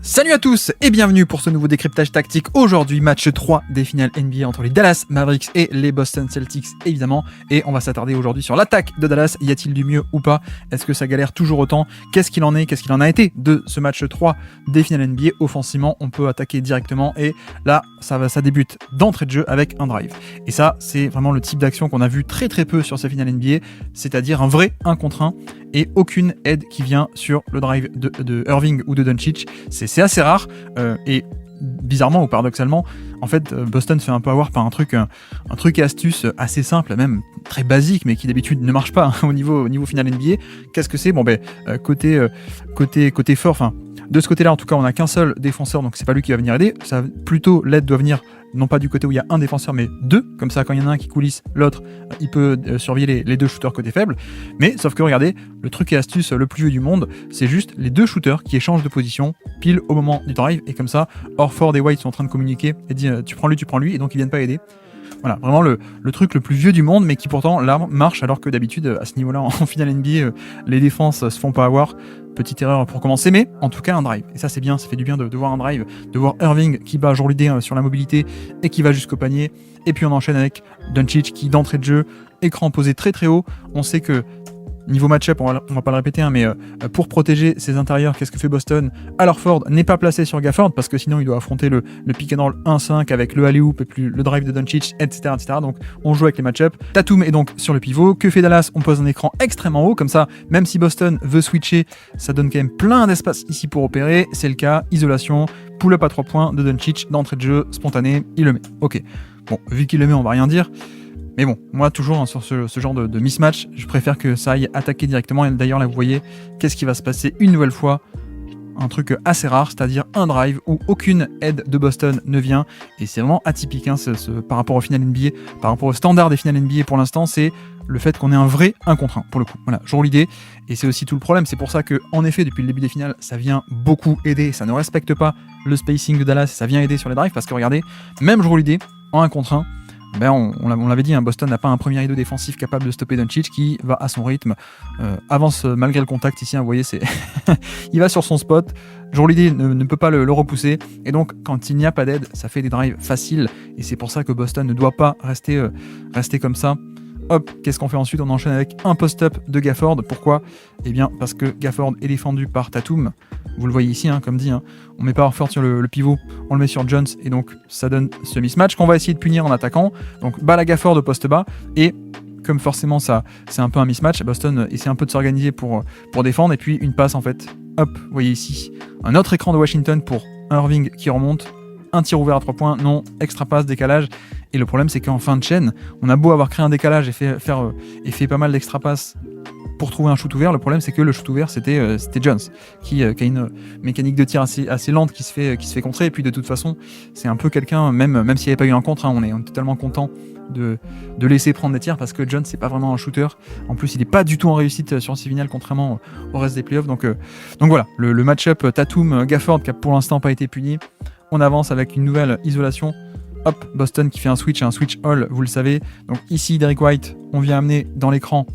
Salut à tous et bienvenue pour ce nouveau décryptage tactique. Aujourd'hui, match 3 des finales NBA entre les Dallas Mavericks et les Boston Celtics, évidemment. Et on va s'attarder aujourd'hui sur l'attaque de Dallas. Y a-t-il du mieux ou pas? Est-ce que ça galère toujours autant? Qu'est-ce qu'il en est? Qu'est-ce qu'il en a été de ce match 3 des finales NBA? Offensivement, on peut attaquer directement et là, ça débute d'entrée de jeu avec un drive. Et ça, c'est vraiment le type d'action qu'on a vu très peu sur ces finales NBA, c'est-à-dire un vrai 1 contre 1 et aucune aide qui vient sur le drive de Irving ou de Doncic. C'est assez rare et bizarrement ou paradoxalement, en fait, Boston se fait un peu avoir par un truc et astuce assez simple, même très basique, mais qui d'habitude ne marche pas au niveau final NBA. Qu'est-ce que c'est? Bon, côté fort, enfin, de ce côté-là, en tout cas, on n'a qu'un seul défenseur, donc c'est pas lui qui va venir aider. Ça, plutôt, l'aide doit venir non pas du côté où il y a un défenseur, mais deux. Comme ça, quand il y en a un qui coulisse, l'autre, il peut surveiller les deux shooters côté faible. Mais sauf que regardez, le truc et astuce le plus vieux du monde, c'est juste les deux shooters qui échangent de position pile au moment du drive. Et comme ça, Horford et White sont en train de communiquer et disent tu prends lui, et donc ils viennent pas aider. Voilà, vraiment le truc le plus vieux du monde, mais qui pourtant là marche, alors que d'habitude, à ce niveau-là, en finale NBA, les défenses se font pas avoir. Petite erreur pour commencer, mais en tout cas un drive. Et ça c'est bien, ça fait du bien de voir un drive, de voir Irving qui bat jour l'idée sur la mobilité et qui va jusqu'au panier. Et puis on enchaîne avec Doncic qui d'entrée de jeu, écran posé très haut. On sait que niveau match-up, on va pas le répéter, mais pour protéger ses intérieurs, qu'est-ce que fait Boston? Alors Ford n'est pas placé sur Gafford parce que sinon il doit affronter le pick and roll 1-5 avec le alley-oop et puis le drive de Doncic, etc. Donc on joue avec les match-up. Tatum est donc sur le pivot. Que fait Dallas? On pose un écran extrêmement haut, comme ça, même si Boston veut switcher, ça donne quand même plein d'espace ici pour opérer. C'est le cas, isolation, pull-up à 3 points de Doncic, d'entrée de jeu, spontané, il le met. Ok, bon, vu qu'il le met, on va rien dire. Mais bon, moi toujours sur ce genre de mismatch, je préfère que ça aille attaquer directement. Et d'ailleurs là vous voyez, qu'est-ce qui va se passer une nouvelle fois? Un truc assez rare, c'est-à-dire un drive où aucune aide de Boston ne vient. Et c'est vraiment atypique par rapport au final NBA, par rapport au standard des finales NBA pour l'instant, c'est le fait qu'on ait un vrai 1 contre 1 pour le coup. Voilà, jour l'idée. Et c'est aussi tout le problème, c'est pour ça que en effet depuis le début des finales, ça vient beaucoup aider, ça ne respecte pas le spacing de Dallas, ça vient aider sur les drives, parce que regardez, même jour l'idée, en 1 contre 1, on l'avait dit, Boston n'a pas un premier rideau défensif capable de stopper Doncic qui va à son rythme, avance malgré le contact ici, vous voyez, il va sur son spot, Jour l'idée ne peut pas le repousser, et donc quand il n'y a pas d'aide, ça fait des drives faciles, et c'est pour ça que Boston ne doit pas rester comme ça. Hop, qu'est-ce qu'on fait ensuite? On enchaîne avec un post-up de Gafford. Pourquoi? Eh bien parce que Gafford est défendu par Tatum. Vous le voyez ici, comme dit, on met pas Horford sur le pivot, on le met sur Jones, et donc ça donne ce mismatch qu'on va essayer de punir en attaquant. Donc balle à Gafford au poste bas, et comme forcément ça c'est un peu un mismatch, Boston essaie un peu de s'organiser pour défendre, et puis une passe en fait. Hop, vous voyez ici, un autre écran de Washington pour Irving qui remonte, un tir ouvert à 3 points, non, extra passe, décalage. Et le problème, c'est qu'en fin de chaîne, on a beau avoir créé un décalage et fait pas mal d'extra passes pour trouver un shoot ouvert. Le problème, c'est que le shoot ouvert, c'était Jones, qui a une mécanique de tir assez lente qui se fait contrer. Et puis de toute façon, c'est un peu quelqu'un, même s'il n'y avait pas eu un contre, on est totalement content de laisser prendre des tirs, parce que Jones, c'est pas vraiment un shooter. En plus, il n'est pas du tout en réussite sur ces finales, contrairement au reste des playoffs. Donc voilà, le match-up Tatum-Gafford qui a pour l'instant pas été puni. On avance avec une nouvelle isolation. Hop, Boston qui fait un switch all, vous le savez. Donc ici, Derrick White, on vient amener dans l'écran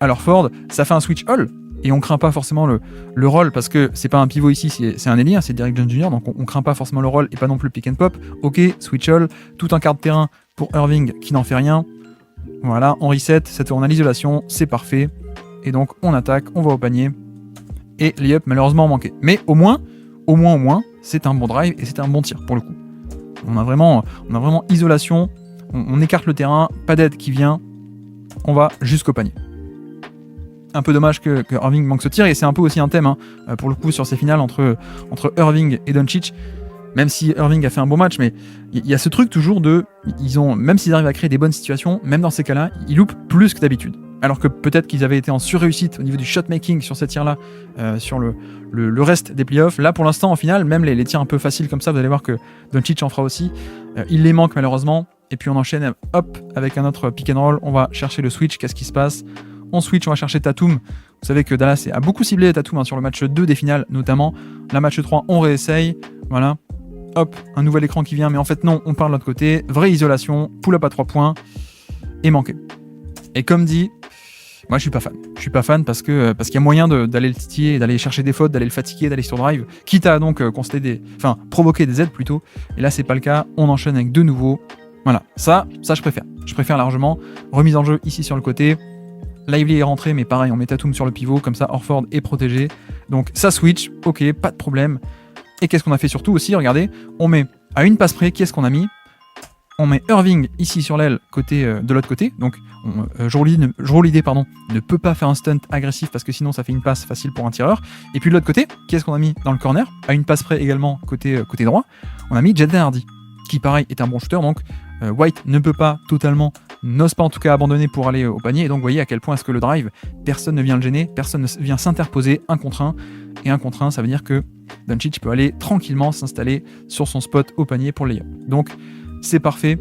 alors Ford, ça fait un switch all, et on craint pas forcément le roll, parce que c'est pas un pivot ici, c'est un ailier, c'est Derrick Jones Jr., donc on craint pas forcément le roll, et pas non plus le pick and pop. Ok, switch all, tout un quart de terrain pour Irving qui n'en fait rien. Voilà, on reset, cette fois on a l'isolation, c'est parfait. Et donc on attaque, on va au panier, et layup malheureusement manqué. Mais au moins, c'est un bon drive, et c'est un bon tir pour le coup. On a vraiment isolation, on écarte le terrain, pas d'aide qui vient, on va jusqu'au panier. Un peu dommage que Irving manque ce tir, et c'est un peu aussi un thème pour le coup sur ces finales entre Irving et Doncic, même si Irving a fait un bon match, mais il y a ce truc toujours même s'ils arrivent à créer des bonnes situations, même dans ces cas-là, ils loupent plus que d'habitude. Alors que peut-être qu'ils avaient été en surréussite au niveau du shot-making sur ces tirs-là, sur le reste des playoffs. Là, pour l'instant, en finale, même les tirs un peu faciles comme ça, vous allez voir que Doncic en fera aussi. Il les manque malheureusement. Et puis on enchaîne, hop, avec un autre pick and roll. On va chercher le switch. Qu'est-ce qui se passe? On switch, on va chercher Tatum. Vous savez que Dallas a beaucoup ciblé Tatum sur le match 2 des finales, notamment. La match 3, on réessaye. Voilà. Hop, un nouvel écran qui vient. Mais en fait, non, on part de l'autre côté. Vraie isolation, pull-up à 3 points. Et manqué. Et comme dit, Moi, je suis pas fan. Je suis pas fan parce qu'il y a moyen d'aller le titiller, d'aller chercher des fautes, d'aller le fatiguer, d'aller sur drive, quitte à donc provoquer des aides plutôt. Et là, c'est pas le cas. On enchaîne avec de nouveau. Voilà, ça, je préfère. Je préfère largement. Remise en jeu ici sur le côté. Lively est rentré, mais pareil, on met Tatum sur le pivot, comme ça Horford est protégé. Donc ça switch, ok, pas de problème. Et qu'est-ce qu'on a fait surtout aussi, regardez, on met à une passe près, qui est-ce qu'on a mis? On met Irving ici sur l'aile, de l'autre côté. Donc Jrue Holiday ne peut pas faire un stunt agressif parce que sinon ça fait une passe facile pour un tireur. Et puis de l'autre côté, qui est-ce qu'on a mis dans le corner? À une passe près également côté droit, on a mis Jaden Hardy, qui pareil est un bon shooter. Donc White n'ose pas en tout cas abandonner pour aller au panier. Et donc vous voyez à quel point est-ce que le drive, personne ne vient le gêner, personne ne vient s'interposer, 1 contre 1. Et 1 contre 1, ça veut dire que Doncic peut aller tranquillement s'installer sur son spot au panier pour le layup. Donc c'est parfait.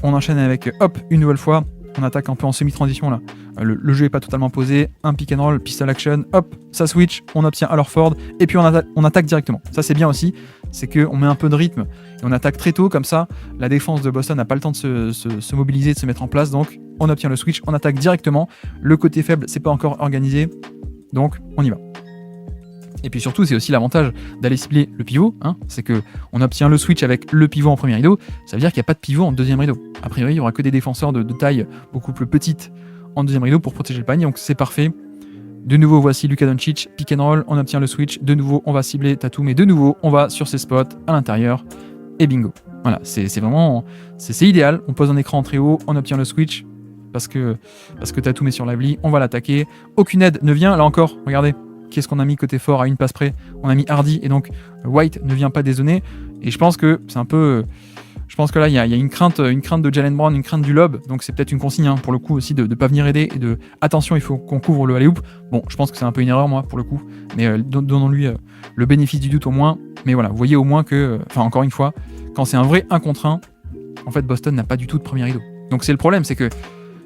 On enchaîne avec, une nouvelle fois, on attaque un peu en semi-transition là. Le jeu n'est pas totalement posé, un pick and roll, pistol action, ça switch, on obtient à Horford, et puis on attaque directement. Ça c'est bien aussi, c'est qu'on met un peu de rythme, et on attaque très tôt, comme ça, la défense de Boston n'a pas le temps de se mobiliser, de se mettre en place, donc on obtient le switch, on attaque directement. Le côté faible, c'est pas encore organisé, donc on y va. Et puis surtout, c'est aussi l'avantage d'aller cibler le pivot, c'est qu'on obtient le switch avec le pivot en premier rideau, ça veut dire qu'il n'y a pas de pivot en deuxième rideau. A priori, il n'y aura que des défenseurs de taille beaucoup plus petite en deuxième rideau pour protéger le panier, donc c'est parfait. De nouveau, voici Luka Doncic, pick and roll, on obtient le switch, de nouveau, on va cibler Tatum, et de nouveau, on va sur ses spots à l'intérieur, et bingo. Voilà, c'est vraiment, c'est idéal, on pose un écran très haut, on obtient le switch, parce que Tatum est sur Lively, on va l'attaquer, aucune aide ne vient, là encore, regardez. Qu'est-ce qu'on a mis côté fort à une passe près? On a mis Hardy et donc White ne vient pas dézonner. Et je pense que c'est un peu. Je pense que là, il y a une crainte de Jaylen Brown, une crainte du lob. Donc c'est peut-être une consigne pour le coup aussi de ne pas venir aider et de attention, il faut qu'on couvre le alley-oop. Bon, je pense que c'est un peu une erreur, moi, pour le coup. Mais donnons-lui le bénéfice du doute au moins. Mais voilà, vous voyez au moins que. Encore une fois, quand c'est un vrai 1 contre 1, en fait, Boston n'a pas du tout de premier rideau. Donc c'est le problème, c'est que.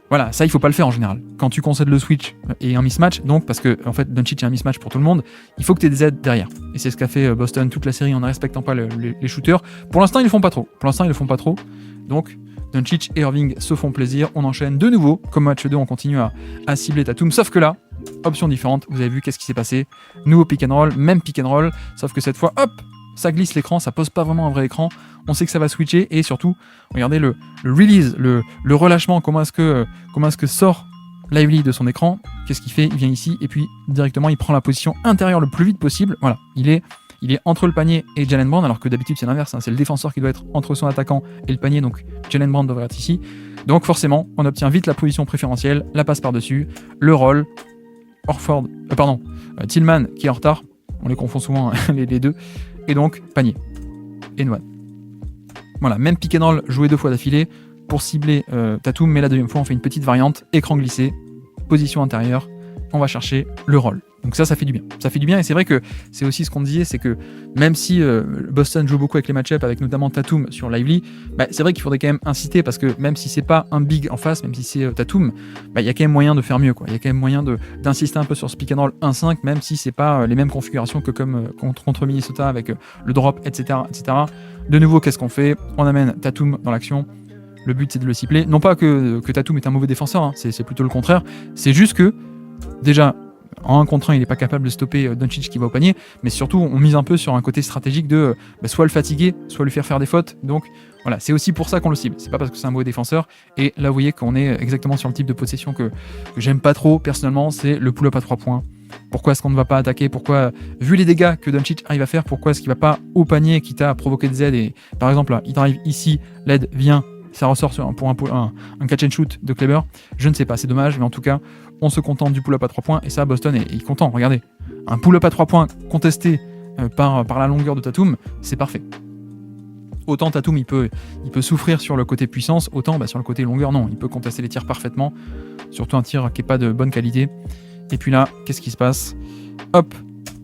Voilà, ça il faut pas le faire en général. Quand tu concèdes le switch et un mismatch, donc parce que en fait Doncic est un mismatch pour tout le monde, il faut que tu aies des aides derrière. Et c'est ce qu'a fait Boston toute la série en ne respectant pas les shooters. Pour l'instant ils le font pas trop. Donc Doncic et Irving se font plaisir. On enchaîne de nouveau. Comme match 2, on continue à cibler Tatum. Sauf que là, option différente. Vous avez vu qu'est-ce qui s'est passé. Nouveau pick and roll, même pick and roll. Sauf que cette fois, ça glisse l'écran, ça pose pas vraiment un vrai écran. On sait que ça va switcher et surtout, regardez le release, le relâchement, comment est-ce que sort Lively de son écran. Qu'est-ce qu'il fait? Il vient ici et puis directement il prend la position intérieure le plus vite possible. Voilà, il est entre le panier et Jaylen Brown, alors que d'habitude c'est l'inverse, c'est le défenseur qui doit être entre son attaquant et le panier, donc Jaylen Brown devrait être ici. Donc forcément, on obtient vite la position préférentielle, la passe par-dessus, le roll, Tillman qui est en retard, on les confond souvent les deux, et donc panier. Et one. Voilà, même pick and roll joué 2 fois d'affilée pour cibler Tatum, mais la deuxième fois on fait une petite variante, écran glissé, position intérieure, on va chercher le roll. Donc ça fait du bien. Ça fait du bien et c'est vrai que c'est aussi ce qu'on disait, c'est que même si Boston joue beaucoup avec les match-ups, avec notamment Tatum sur Lively, c'est vrai qu'il faudrait quand même inciter parce que même si c'est pas un big en face, même si c'est Tatum, il y a quand même moyen de faire mieux, quoi. Il y a quand même moyen d'insister un peu sur ce pick and roll 1-5, même si c'est pas les mêmes configurations que comme contre Minnesota avec le drop, etc., etc. De nouveau, qu'est-ce qu'on fait? On amène Tatum dans l'action. Le but c'est de le cibler. Non pas que Tatum est un mauvais défenseur, c'est plutôt le contraire. C'est juste que déjà en 1 contre 1, il n'est pas capable de stopper Doncic qui va au panier, mais surtout on mise un peu sur un côté stratégique de soit le fatiguer, soit lui faire des fautes. Donc voilà, c'est aussi pour ça qu'on le cible, c'est pas parce que c'est un mauvais défenseur. Et là vous voyez qu'on est exactement sur le type de possession que j'aime pas trop personnellement, c'est le pull-up à 3 points. Pourquoi est-ce qu'on ne va pas attaquer? Pourquoi, vu les dégâts que Doncic arrive à faire, pourquoi est-ce qu'il va pas au panier quitte à provoquer des aides? Et par exemple là, il drive ici, l'aide vient, ça ressort pour un catch and shoot de Kleber. Je ne sais pas, c'est dommage, mais en tout cas, on se contente du pull-up à 3 points, et ça, Boston est content. Regardez, un pull-up à 3 points contesté par la longueur de Tatum, c'est parfait. Autant Tatum, il peut souffrir sur le côté puissance, autant sur le côté longueur, non. Il peut contester les tirs parfaitement, surtout un tir qui n'est pas de bonne qualité. Et puis là, qu'est-ce qui se passe? Hop,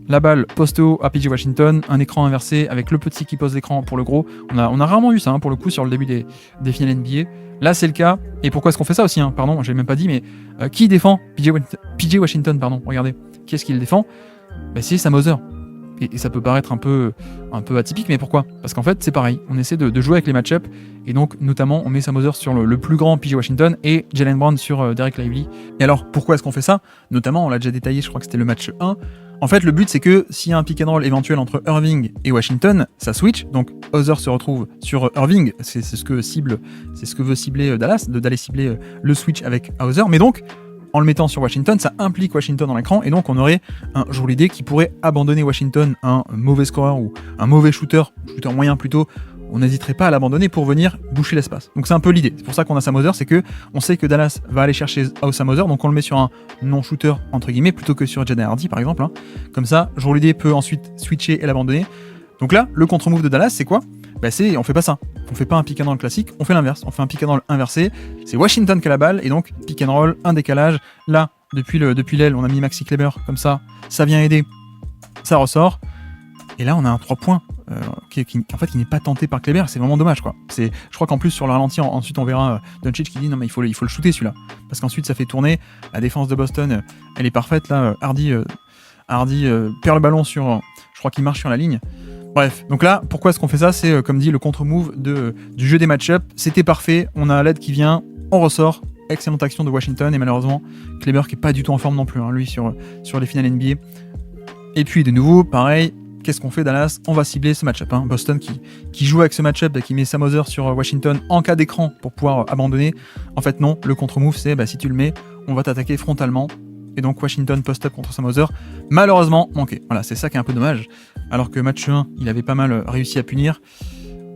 la balle poste haut à PJ Washington, un écran inversé avec le petit qui pose l'écran pour le gros. On a rarement eu ça pour le coup sur le début des finales NBA. Là c'est le cas. Et pourquoi est-ce qu'on fait ça aussi? Pardon, je l'ai même pas dit, mais qui défend PJ Washington, pardon, regardez. Qui est-ce qui le défend? C'est Sam Hauser. Et ça peut paraître un peu atypique, mais pourquoi? Parce qu'en fait, c'est pareil, on essaie de jouer avec les match-ups, et donc notamment on met Sam Hauser sur le plus grand PJ Washington et Jaylen Brown sur Derek Lively. Et alors, pourquoi est-ce qu'on fait ça? Notamment, on l'a déjà détaillé, je crois que c'était le match 1. En fait, le but, c'est que s'il y a un pick and roll éventuel entre Irving et Washington, ça switch, donc Hauser se retrouve sur Irving, c'est ce que veut cibler Dallas, d'aller cibler le switch avec Hauser, mais donc, en le mettant sur Washington, ça implique Washington dans l'écran, et donc on aurait un Jrue Holiday qui pourrait abandonner Washington, un mauvais scoreur ou un mauvais shooter moyen plutôt. On n'hésiterait pas à l'abandonner pour venir boucher l'espace. Donc c'est un peu l'idée. C'est pour ça qu'on a Sam Hauser, c'est que on sait que Dallas va aller chercher Sam Hauser, donc on le met sur un non-shooter entre guillemets plutôt que sur Jaden Hardy par exemple. Hein. Comme ça, Jrue Holiday peut ensuite switcher et l'abandonner. Donc là, le contre-move de Dallas, c'est quoi? On fait pas ça. On fait pas un pick and roll classique, on fait l'inverse. On fait un pick and roll inversé. C'est Washington qui a la balle et donc pick and roll, un décalage. Là, depuis l'aile, on a mis Maxi Kleber comme ça vient aider, ça ressort. Et là, on a un 3 points qui n'est pas tenté par Kleber. C'est vraiment dommage, quoi. Je crois qu'en plus, sur le ralenti, ensuite, on verra Doncic qui dit non, mais il faut le shooter celui-là. Parce qu'ensuite, ça fait tourner. La défense de Boston, elle est parfaite. Là, Hardy perd le ballon je crois qu'il marche sur la ligne. Bref, donc là, pourquoi est-ce qu'on fait ça? C'est, comme dit, le contre-move du jeu des match-up. C'était parfait. On a l'aide qui vient, on ressort. Excellente action de Washington. Et malheureusement, Kleber qui est pas du tout en forme non plus, hein, lui, sur les finales NBA. Et puis, de nouveau, pareil. Qu'est-ce qu'on fait, Dallas? On va cibler ce match-up. Hein. Boston qui joue avec ce match-up, qui met Sam Hauser sur Washington en cas d'écran pour pouvoir abandonner. En fait, non, le contre-move, c'est si tu le mets, on va t'attaquer frontalement. Et donc, Washington post-up contre Sam Hauser, malheureusement manqué. Voilà, c'est ça qui est un peu dommage. Alors que match 1, il avait pas mal réussi à punir.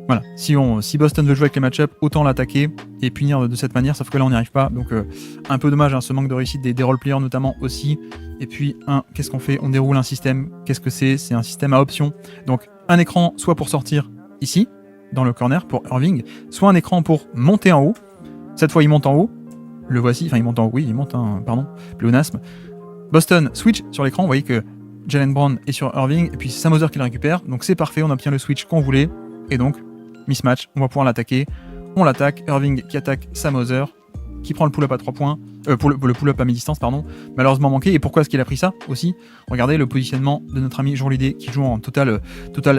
Voilà, si Boston veut jouer avec les match-up, autant l'attaquer et punir de cette manière, sauf que là, on n'y arrive pas. Donc, un peu dommage, hein, ce manque de réussite des role-players notamment aussi. Et puis, qu'est-ce qu'on fait? On déroule un système. Qu'est-ce que c'est? C'est un système à options. Donc, un écran soit pour sortir ici, dans le corner pour Irving, soit un écran pour monter en haut. Cette fois, il monte en haut. Le voici. Enfin, il monte en haut. Oui, il monte, pardon. Pléonasme. Boston switch sur l'écran. Vous voyez que Jaylen Brown est sur Irving. Et puis, c'est Sam Hauser qui le récupère. Donc, c'est parfait. On obtient le switch qu'on voulait. Et donc, mismatch. On va pouvoir l'attaquer. On l'attaque. Irving qui attaque Sam Hauser, qui prend le pull-up à 3 points. Pour le pull-up à mi-distance, pardon, malheureusement manqué. Et pourquoi est-ce qu'il a pris ça aussi? Regardez le positionnement de notre ami Jrue Holiday qui joue en total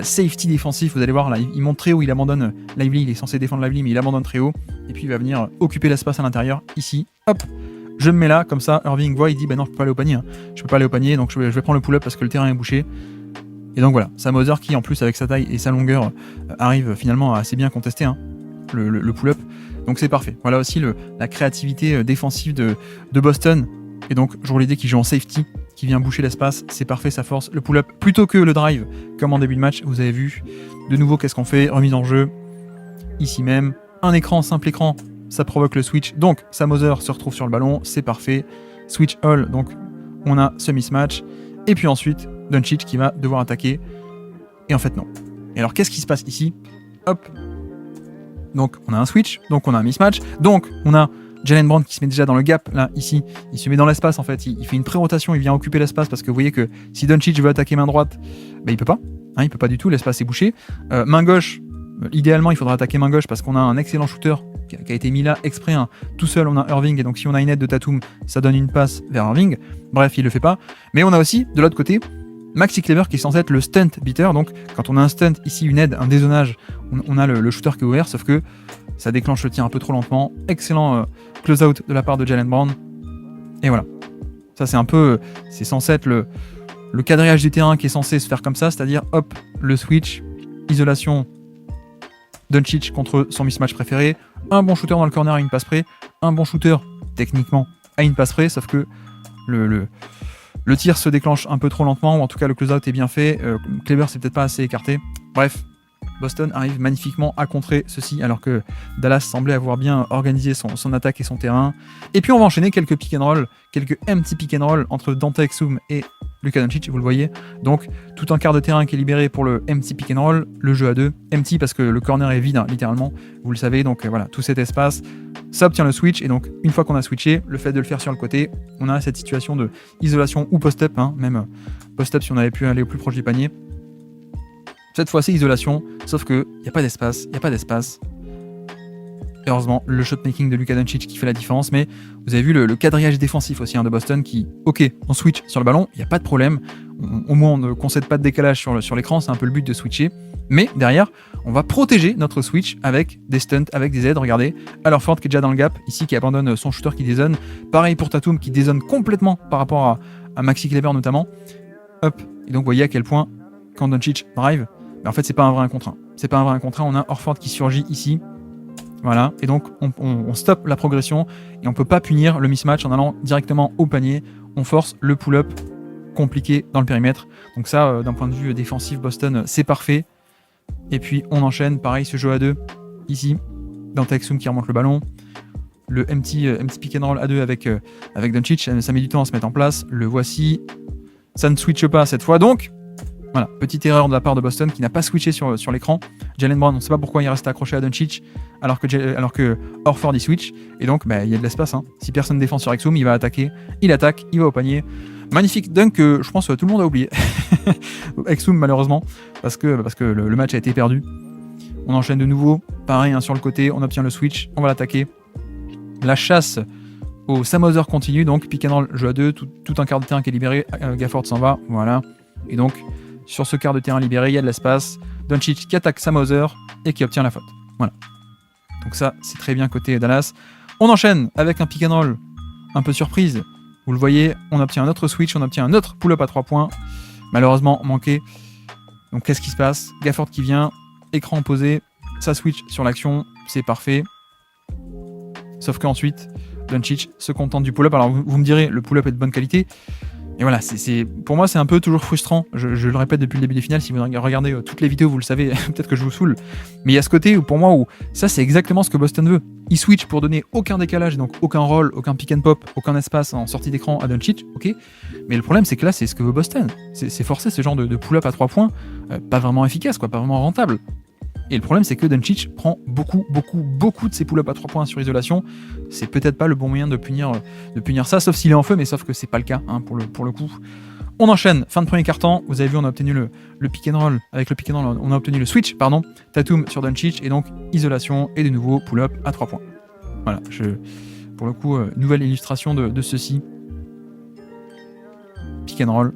safety défensif. Vous allez voir là, il monte très haut, il abandonne Lively, il est censé défendre Lively, mais il abandonne très haut. Et puis il va venir occuper l'espace à l'intérieur, ici. Hop, je me mets là, comme ça, Irving voit, il dit non, je peux pas aller au panier. Hein. Je peux pas aller au panier, donc je vais prendre le pull-up parce que le terrain est bouché. Et donc voilà, Sam Hauser qui en plus avec sa taille et sa longueur arrive finalement à assez bien contester le pull-up. Donc c'est parfait. Voilà aussi la créativité défensive de Boston. Et donc Jrue Holiday qui joue en safety, qui vient boucher l'espace, c'est parfait, ça force le pull-up plutôt que le drive, comme en début de match. Vous avez vu, de nouveau, qu'est-ce qu'on fait? Remise en jeu, ici même, un écran, simple écran, ça provoque le switch. Donc Sam Hauser se retrouve sur le ballon, c'est parfait. Switch all, donc on a ce mismatch. Et puis ensuite, Doncic qui va devoir attaquer. Et en fait non. Et alors qu'est-ce qui se passe ici? Hop. Donc on a un switch, donc on a un mismatch, donc on a Jaylen Brown qui se met déjà dans le gap, là, ici, il se met dans l'espace en fait, il fait une pré-rotation, il vient occuper l'espace parce que vous voyez que si Doncic veut attaquer main droite, il peut pas, il peut pas du tout, l'espace est bouché. Main gauche, idéalement il faudra attaquer main gauche parce qu'on a un excellent shooter qui a été mis là exprès, tout seul on a Irving, et donc si on a une aide de Tatum, ça donne une passe vers Irving, bref il le fait pas, mais on a aussi de l'autre côté Maxi Kleber qui est censé être le stunt beater, donc quand on a un stunt, ici une aide, un dézonage, on a le shooter qui est ouvert, sauf que ça déclenche le tir un peu trop lentement. Excellent close-out de la part de Jaylen Brown. Et voilà. Ça c'est censé être le quadrillage du terrain qui est censé se faire comme ça, c'est-à-dire hop, le switch, isolation, Doncic contre son mismatch préféré, un bon shooter dans le corner à une passe près, un bon shooter techniquement à une passe près, sauf que le tir se déclenche un peu trop lentement, ou en tout cas le close-out est bien fait. Kleber c'est peut-être pas assez écarté. Bref, Boston arrive magnifiquement à contrer ceci, alors que Dallas semblait avoir bien organisé son attaque et son terrain. Et puis on va enchaîner quelques pick and roll, quelques empty pick and roll entre Dante Exum et Luka Doncic, vous le voyez. Donc tout un quart de terrain qui est libéré pour le empty pick and roll, le jeu à deux. Empty parce que le corner est vide, littéralement, vous le savez. Donc voilà, tout cet espace, ça obtient le switch. Et donc une fois qu'on a switché, le fait de le faire sur le côté, on a cette situation de isolation ou post-up, même post-up si on avait pu aller au plus proche du panier. Cette fois-ci, isolation, sauf que il n'y a pas d'espace. Heureusement, le shot-making de Luka Doncic qui fait la différence, mais vous avez vu le quadrillage défensif aussi de Boston qui, ok, on switch sur le ballon, il n'y a pas de problème, au moins on ne concède pas de décalage sur l'écran, c'est un peu le but de switcher. Mais derrière, on va protéger notre switch avec des stunts, avec des aides. Regardez, Alorford qui est déjà dans le gap, ici qui abandonne son shooter qui dézone. Pareil pour Tatum qui dézone complètement par rapport à Maxi Kleber notamment. Hop, et donc vous voyez à quel point quand Doncic drive, en fait c'est pas un vrai 1 contre 1. C'est pas un vrai 1 contre 1, on a Horford qui surgit ici. Voilà, et donc on stoppe la progression et on peut pas punir le mismatch en allant directement au panier. On force le pull-up compliqué dans le périmètre. Donc ça, d'un point de vue défensif, Boston, c'est parfait. Et puis on enchaîne, pareil, ce jeu à 2, ici, Dante Exum qui remonte le ballon. Le empty pick and roll à 2 avec Doncic, ça met du temps à se mettre en place. Le voici, ça ne switche pas cette fois, donc voilà, petite erreur de la part de Boston qui n'a pas switché sur l'écran. Jaylen Brown, on ne sait pas pourquoi il reste accroché à Doncic alors que Horford y switch. Et donc, il y a de l'espace. Hein. Si personne défend sur Exum, il va attaquer. Il attaque, il va au panier. Magnifique dunk que je pense que tout le monde a oublié. Exum, malheureusement, parce que le match a été perdu. On enchaîne de nouveau. Pareil, hein, sur le côté, on obtient le switch. On va l'attaquer. La chasse au Sam Hauser continue. Donc, pick and roll, jeu à 2. Tout un quart de terrain qui est libéré. Gafford s'en va. Voilà. Et donc, sur ce quart de terrain libéré, il y a de l'espace. Doncic qui attaque Sam Hauser et qui obtient la faute. Voilà. Donc ça, c'est très bien côté Dallas. On enchaîne avec un pick and roll un peu surprise. Vous le voyez, on obtient un autre switch, on obtient un autre pull-up à 3 points. Malheureusement, manqué. Donc qu'est-ce qui se passe? Gafford qui vient, écran posé, ça switch sur l'action, c'est parfait. Sauf qu'ensuite, Doncic se contente du pull-up. Alors vous me direz, le pull-up est de bonne qualité. Et voilà, pour moi, c'est un peu toujours frustrant. Je le répète depuis le début des finales. Si vous regardez toutes les vidéos, vous le savez, peut-être que je vous saoule. Mais il y a ce côté où, pour moi, où ça, c'est exactement ce que Boston veut. Ils switch pour donner aucun décalage, donc aucun roll, aucun pick and pop, aucun espace en sortie d'écran à Doncic, ok. Mais le problème, c'est que là, c'est ce que veut Boston. C'est forcer ce genre de pull-up à 3 points, pas vraiment efficace, quoi, pas vraiment rentable. Et le problème, c'est que Doncic prend beaucoup de ses pull-ups à 3 points sur isolation. C'est peut-être pas le bon moyen de punir ça, sauf s'il est en feu, mais sauf que c'est pas le cas, hein, pour le coup. On enchaîne, fin de premier quart-temps. Vous avez vu, on a obtenu le pick and roll. Avec le pick and roll, on a obtenu le switch, pardon. Tatum sur Doncic, et donc isolation, et de nouveau pull-up à 3 points. Voilà, pour le coup, nouvelle illustration de ceci. Pick and roll,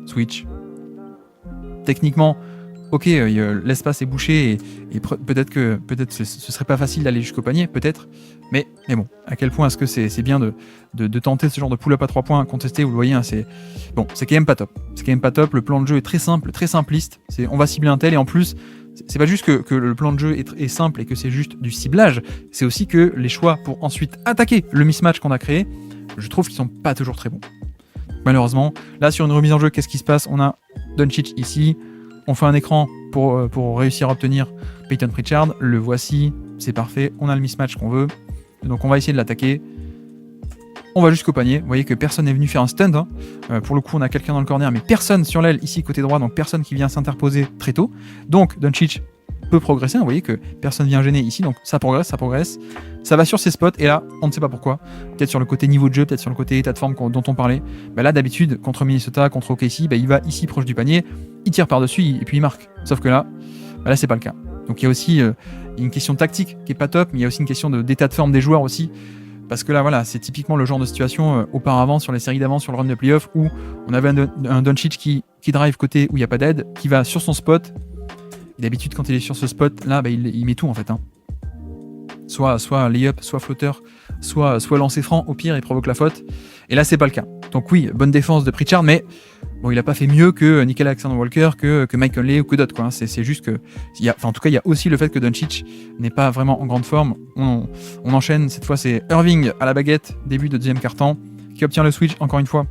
switch. Techniquement, ok, l'espace est bouché et peut-être que ce serait pas facile d'aller jusqu'au panier, peut-être. Mais bon, à quel point est-ce que c'est bien de tenter ce genre de pull-up à 3 points contesté, vous le voyez, hein, c'est quand même pas top. C'est quand même pas top, le plan de jeu est très simple, très simpliste. On va cibler un tel et en plus, c'est pas juste que le plan de jeu est simple et que c'est juste du ciblage, c'est aussi que les choix pour ensuite attaquer le mismatch qu'on a créé, je trouve qu'ils sont pas toujours très bons. Malheureusement, là sur une remise en jeu, qu'est-ce qui se passe? On a Doncic ici. On fait un écran pour réussir à obtenir Peyton Pritchard. Le voici, c'est parfait. On a le mismatch qu'on veut. Donc on va essayer de l'attaquer. On va jusqu'au panier. Vous voyez que personne n'est venu faire un stunt. Hein. Pour le coup, on a quelqu'un dans le corner, mais personne sur l'aile, ici côté droit. Donc personne qui vient s'interposer très tôt. Donc Doncic peut progresser. Vous voyez que personne vient gêner ici. Donc ça progresse. Ça va sur ses spots. Et là, on ne sait pas pourquoi. Peut-être sur le côté niveau de jeu, peut-être sur le côté état de forme dont on parlait. Là, d'habitude, contre Minnesota, contre OKC, il va ici proche du panier. Il tire par-dessus et puis il marque. Sauf que là, c'est pas le cas. Donc il y a aussi une question tactique qui est pas top, mais il y a aussi une question d'état de forme des joueurs aussi. Parce que là, voilà, c'est typiquement le genre de situation auparavant, sur les séries d'avant, sur le run de playoff, où on avait un Doncic qui drive côté où il n'y a pas d'aide, qui va sur son spot. Et d'habitude, quand il est sur ce spot, là, il met tout en fait. Hein. Soit lay-up, soit flotteur, soit lancer franc, au pire, il provoque la faute. Et là, c'est pas le cas. Donc oui, bonne défense de Pritchard, mais bon, il a pas fait mieux que Nickel Alexander-Walker, que Mike Conley ou que d'autres, quoi. C'est juste que, en tout cas, il y a aussi le fait que Doncic n'est pas vraiment en grande forme. On enchaîne, cette fois, c'est Irving à la baguette, début de deuxième quart-temps, qui obtient le switch, encore une fois.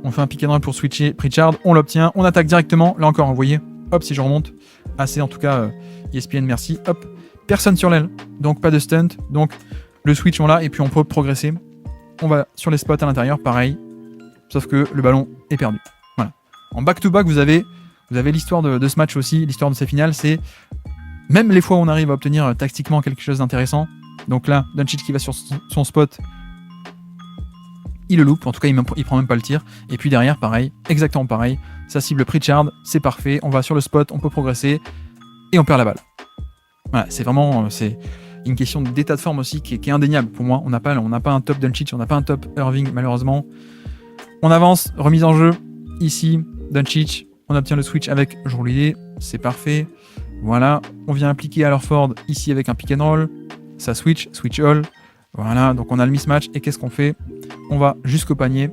On fait un pick and roll pour switcher Pritchard, on l'obtient, on attaque directement, là encore, vous voyez, hop, si je remonte, assez en tout cas, ESPN, merci, hop, personne sur l'aile, donc pas de stunt, donc le switch on l'a, et puis on peut progresser. On va sur les spots à l'intérieur, pareil, sauf que le ballon est perdu. Voilà. En back-to-back, vous avez l'histoire de ce match aussi, l'histoire de ces finales, c'est même les fois où on arrive à obtenir tactiquement quelque chose d'intéressant. Donc là, Doncic qui va sur son spot, il le loupe, en tout cas il prend même pas le tir. Et puis derrière, pareil, exactement pareil, ça cible Pritchard, c'est parfait, on va sur le spot, on peut progresser, et on perd la balle. Voilà, c'est vraiment une question d'état de forme aussi qui est indéniable pour moi. On n'a pas un top Doncic, on n'a pas un top Irving malheureusement. On avance, remise en jeu, ici, Doncic, on obtient le switch avec Jrue Holiday, c'est parfait. Voilà, on vient appliquer Halford ici avec un pick and roll, ça switch all. Voilà, donc on a le mismatch et qu'est-ce qu'on fait? On va jusqu'au panier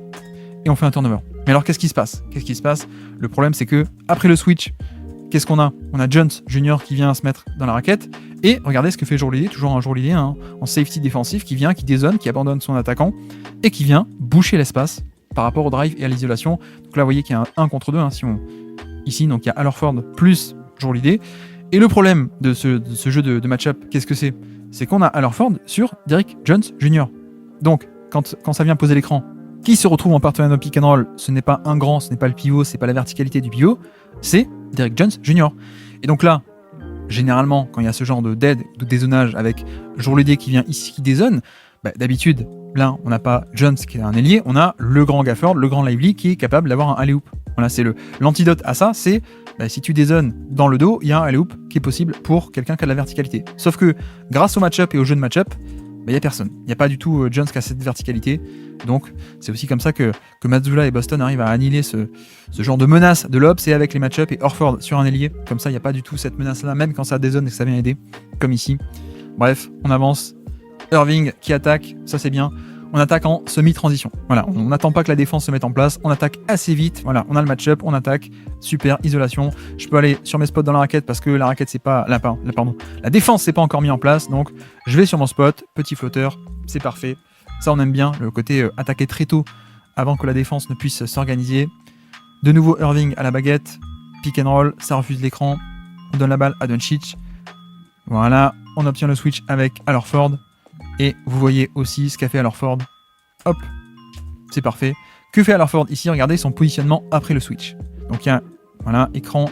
et on fait un turnover. Mais alors qu'est-ce qui se passe? Le problème c'est que après le switch, qu'est-ce qu'on a? On a Jones Jr. qui vient se mettre dans la raquette et regardez ce que fait Jrue Holiday, toujours un Jrue Holiday hein, en safety défensif qui vient, qui dézone, qui abandonne son attaquant et qui vient boucher l'espace par rapport au drive et à l'isolation. Donc là vous voyez qu'il y a un 1 contre 2 hein, ici, donc il y a Halford plus Jrue Holiday. Et le problème de ce jeu de match-up, qu'est-ce que c'est? C'est qu'on a Halford sur Derrick Jones Jr. Donc, quand ça vient poser l'écran, qui se retrouve en partenariat pick and roll, ce n'est pas un grand, ce n'est pas le pivot, c'est pas la verticalité du pivot, c'est Derrick Jones Jr. Et donc là, généralement, quand il y a ce genre de dead, de dézonage avec Jrue Holiday qui vient ici, qui dézone, d'habitude, là, on n'a pas Jones qui est un ailier, on a le grand Gafford, le grand Lively qui est capable d'avoir un alley-oop. Voilà, c'est l'antidote à ça, c'est si tu dézones dans le dos, il y a un alley-oop qui est possible pour quelqu'un qui a de la verticalité. Sauf que grâce au match-up et au jeu de match-up, il n'y a personne. Il n'y a pas du tout Jones qui a cette verticalité. Donc c'est aussi comme ça que Mazzulla et Boston arrivent à annihiler ce genre de menace de lob, c'est avec les match-up et Horford sur un ailier. Comme ça, il n'y a pas du tout cette menace-là, même quand ça dézone et que ça vient aider, comme ici. Bref, on avance. Irving qui attaque, ça c'est bien. On attaque en semi-transition. Voilà, on n'attend pas que la défense se mette en place, on attaque assez vite. Voilà, on a le match-up, on attaque, super, isolation. Je peux aller sur mes spots dans la raquette parce que la raquette c'est pas, la défense c'est pas encore mis en place. Donc je vais sur mon spot, petit flotteur, c'est parfait. Ça on aime bien, le côté attaquer très tôt avant que la défense ne puisse s'organiser. De nouveau Irving à la baguette, pick and roll, ça refuse l'écran. On donne la balle à Doncic. Voilà, on obtient le switch avec Halford. Et vous voyez aussi ce qu'a fait Halford. Hop, c'est parfait. Que fait Halford ici? Regardez son positionnement après le switch. Donc il y a, voilà, écran.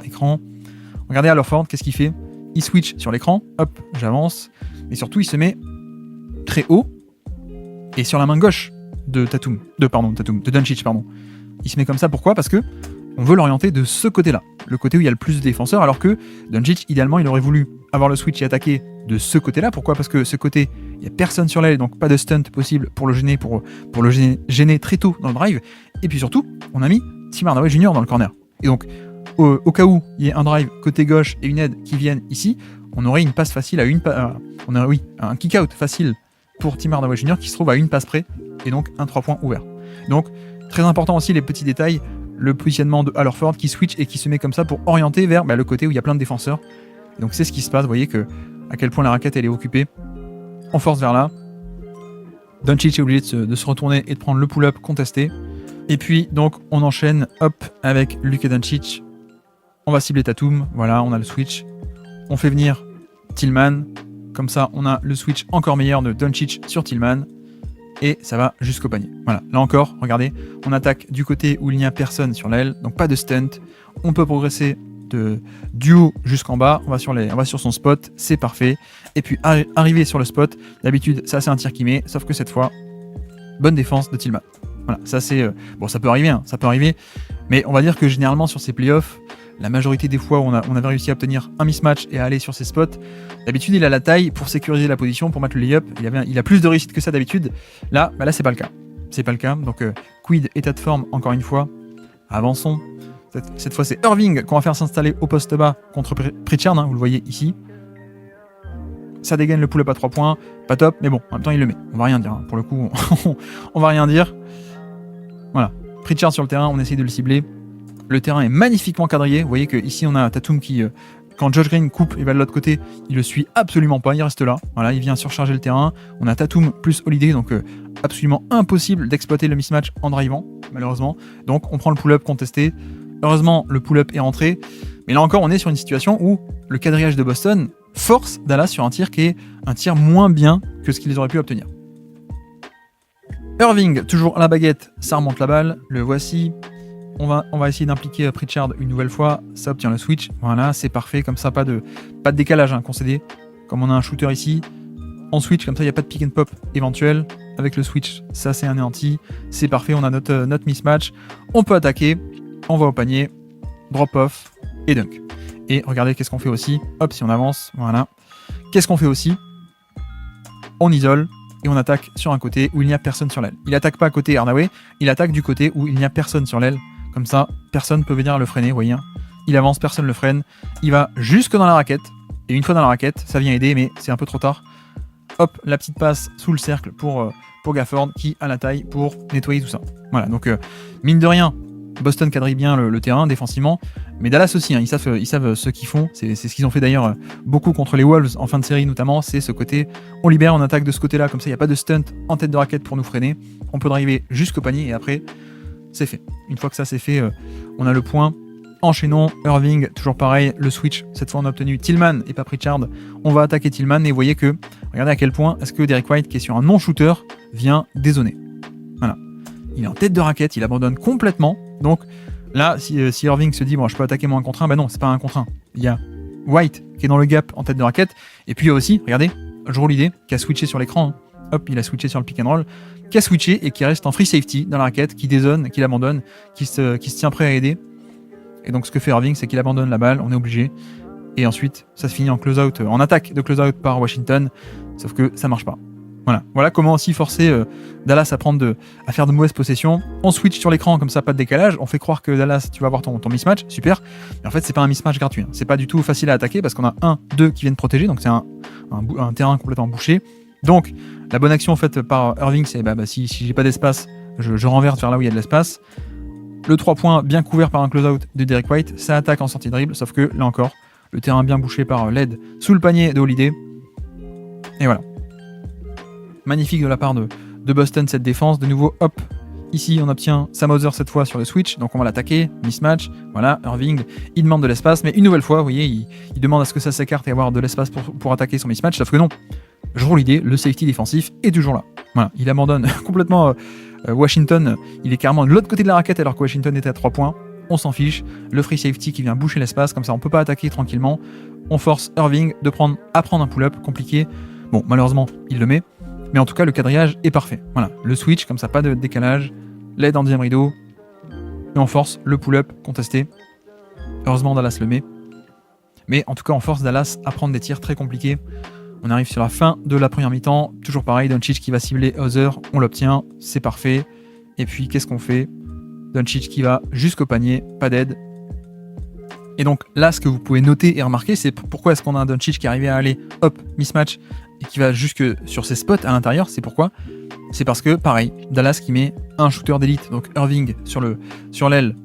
Regardez Halford, qu'est-ce qu'il fait? Il switch sur l'écran, hop, j'avance. Mais surtout, il se met très haut et sur la main gauche de Doncic, pardon. Il se met comme ça, pourquoi? Parce que on veut l'orienter de ce côté-là, le côté où il y a le plus de défenseurs, alors que Doncic, idéalement, il aurait voulu avoir le switch et attaquer de ce côté-là. Pourquoi? Parce que ce côté, il n'y a personne sur l'aile, donc pas de stunt possible pour le gêner, pour le gêner très tôt dans le drive. Et puis surtout, on a mis Tim Hardaway Jr. dans le corner. Et donc, au cas où il y ait un drive côté gauche et une aide qui viennent ici, on aurait une passe facile un kick-out facile pour Tim Hardaway Jr. qui se trouve à une passe près, et donc un 3 points ouvert. Donc, très important aussi les petits détails, le positionnement de Halford qui switch et qui se met comme ça pour orienter vers le côté où il y a plein de défenseurs. Et donc c'est ce qui se passe, vous voyez à quel point la raquette elle est occupée. On force vers là. Doncic est obligé de se retourner et de prendre le pull-up contesté. Et puis donc on enchaîne avec Luka Doncic. On va cibler Tatum, voilà, on a le switch. On fait venir Tillman. Comme ça on a le switch encore meilleur de Doncic sur Tillman. Et ça va jusqu'au panier. Voilà, là encore, regardez, on attaque du côté où il n'y a personne sur l'aile, donc pas de stunt. On peut progresser du haut jusqu'en bas, on va sur son spot, c'est parfait. Et puis arriver sur le spot, d'habitude ça c'est un tir qui met, sauf que cette fois, bonne défense de Tillman. Voilà, ça c'est... ça peut arriver, mais on va dire que généralement sur ces playoffs, la majorité des fois où on avait réussi à obtenir un mismatch et à aller sur ses spots, d'habitude il a la taille pour sécuriser la position, pour mettre le lay-up, il a plus de réussite que ça d'habitude. Là c'est pas le cas. Donc Quid, état de forme, encore une fois, avançons. Cette fois c'est Irving qu'on va faire s'installer au poste bas contre Pritchard, vous le voyez ici. Ça dégaine le pull-up à 3 points, pas top, mais bon, en même temps il le met. On va rien dire, pour le coup, on va rien dire. Voilà, Pritchard sur le terrain, on essaye de le cibler. Le terrain est magnifiquement quadrillé. Vous voyez qu'ici on a Tatum qui, quand Josh Green coupe et va de l'autre côté, il le suit absolument pas, il reste là. Voilà, il vient surcharger le terrain. On a Tatum plus Holiday, donc absolument impossible d'exploiter le mismatch en drivant, malheureusement. Donc on prend le pull-up contesté. Heureusement, le pull-up est rentré. Mais là encore, on est sur une situation où le quadrillage de Boston force Dallas sur un tir qui est un tir moins bien que ce qu'ils auraient pu obtenir. Irving, toujours à la baguette, ça remonte la balle, le voici. On va essayer d'impliquer Pritchard une nouvelle fois, ça obtient le switch, voilà, c'est parfait, comme ça, pas de décalage concédé, comme on a un shooter ici, en switch, comme ça, il n'y a pas de pick and pop éventuel, avec le switch, ça c'est anéanti, c'est parfait, on a notre mismatch, on peut attaquer, on va au panier, drop off et dunk. Et regardez qu'est-ce qu'on fait aussi, hop, si on avance, voilà, qu'est-ce qu'on fait aussi? On isole, et on attaque sur un côté où il n'y a personne sur l'aile. Il attaque pas à côté Hardaway, il attaque du côté où il n'y a personne sur l'aile. Comme ça, personne peut venir le freiner, vous voyez. Hein. Il avance, personne le freine. Il va jusque dans la raquette. Et une fois dans la raquette, ça vient aider, mais c'est un peu trop tard. Hop, la petite passe sous le cercle pour Gafford qui a la taille pour nettoyer tout ça. Voilà, donc mine de rien, Boston quadrille bien le terrain défensivement, mais Dallas aussi, hein, ils savent ce qu'ils font. C'est ce qu'ils ont fait d'ailleurs beaucoup contre les Wolves en fin de série notamment. C'est ce côté, on libère, on attaque de ce côté-là, comme ça il n'y a pas de stunt en tête de raquette pour nous freiner. On peut driver jusqu'au panier et après, c'est fait. Une fois que ça c'est fait, on a le point. Enchaînons, Irving, toujours pareil, le switch, cette fois on a obtenu Tillman et pas Pritchard, on va attaquer Tillman et vous voyez que, regardez à quel point est-ce que Derrick White qui est sur un non-shooter vient dézoner. Voilà, il est en tête de raquette, il abandonne complètement, donc là si Irving se dit bon je peux attaquer moi un contre un, bah non c'est pas un contre un, il y a White qui est dans le gap en tête de raquette, et puis il y a aussi, regardez, Jrue Holiday qui a switché sur l'écran, hein. Hop il a switché sur le pick and roll, qui a switché et qui reste en free safety dans la raquette, qui dézone, qui l'abandonne, qui se tient prêt à aider. Et donc ce que fait Irving, c'est qu'il abandonne la balle, on est obligé. Et ensuite, ça se finit en close-out, en attaque de close-out par Washington. Sauf que ça marche pas. Voilà comment aussi forcer Dallas à faire de mauvaises possessions. On switch sur l'écran, comme ça, pas de décalage. On fait croire que Dallas, tu vas avoir ton mismatch, super. Mais en fait, c'est pas un mismatch gratuit. Hein. C'est pas du tout facile à attaquer parce qu'on a 2 qui viennent protéger. Donc c'est un terrain complètement bouché. Donc la bonne action faite par Irving, c'est si j'ai pas d'espace, je renverse vers là où il y a de l'espace. Le 3 points bien couvert par un close-out de Derrick White, ça attaque en sortie de dribble, sauf que là encore, le terrain bien bouché par Led sous le panier de Holiday. Et voilà. Magnifique de la part de Boston cette défense. De nouveau, hop, ici on obtient Sam Hauser cette fois sur le switch, donc on va l'attaquer, mismatch. Voilà, Irving, il demande de l'espace, mais une nouvelle fois, vous voyez, il demande à ce que ça s'écarte et avoir de l'espace pour attaquer son mismatch, sauf que non. Jrue Holiday, le safety défensif, est toujours là. Voilà, il abandonne complètement. Washington, il est carrément de l'autre côté de la raquette alors que Washington était à 3 points. On s'en fiche. Le free safety qui vient boucher l'espace, comme ça on peut pas attaquer tranquillement. On force Irving à prendre un pull-up compliqué. Bon, malheureusement, il le met. Mais en tout cas, le quadrillage est parfait. Voilà, le switch, comme ça, pas de décalage. L'aide en deuxième rideau. Et on force le pull-up contesté. Heureusement, Dallas le met. Mais en tout cas, on force Dallas à prendre des tirs très compliqués. On arrive sur la fin de la première mi-temps. Toujours pareil, Doncic qui va cibler Hauser. On l'obtient, c'est parfait. Et puis, qu'est-ce qu'on fait? Doncic qui va jusqu'au panier, pas d'aide. Et donc là, ce que vous pouvez noter et remarquer, c'est pourquoi est-ce qu'on a un Doncic qui est arrivé à aller, hop, mismatch, et qui va jusque sur ses spots à l'intérieur. C'est pourquoi? C'est parce que, pareil, Dallas qui met un shooter d'élite, donc Irving sur l'aile,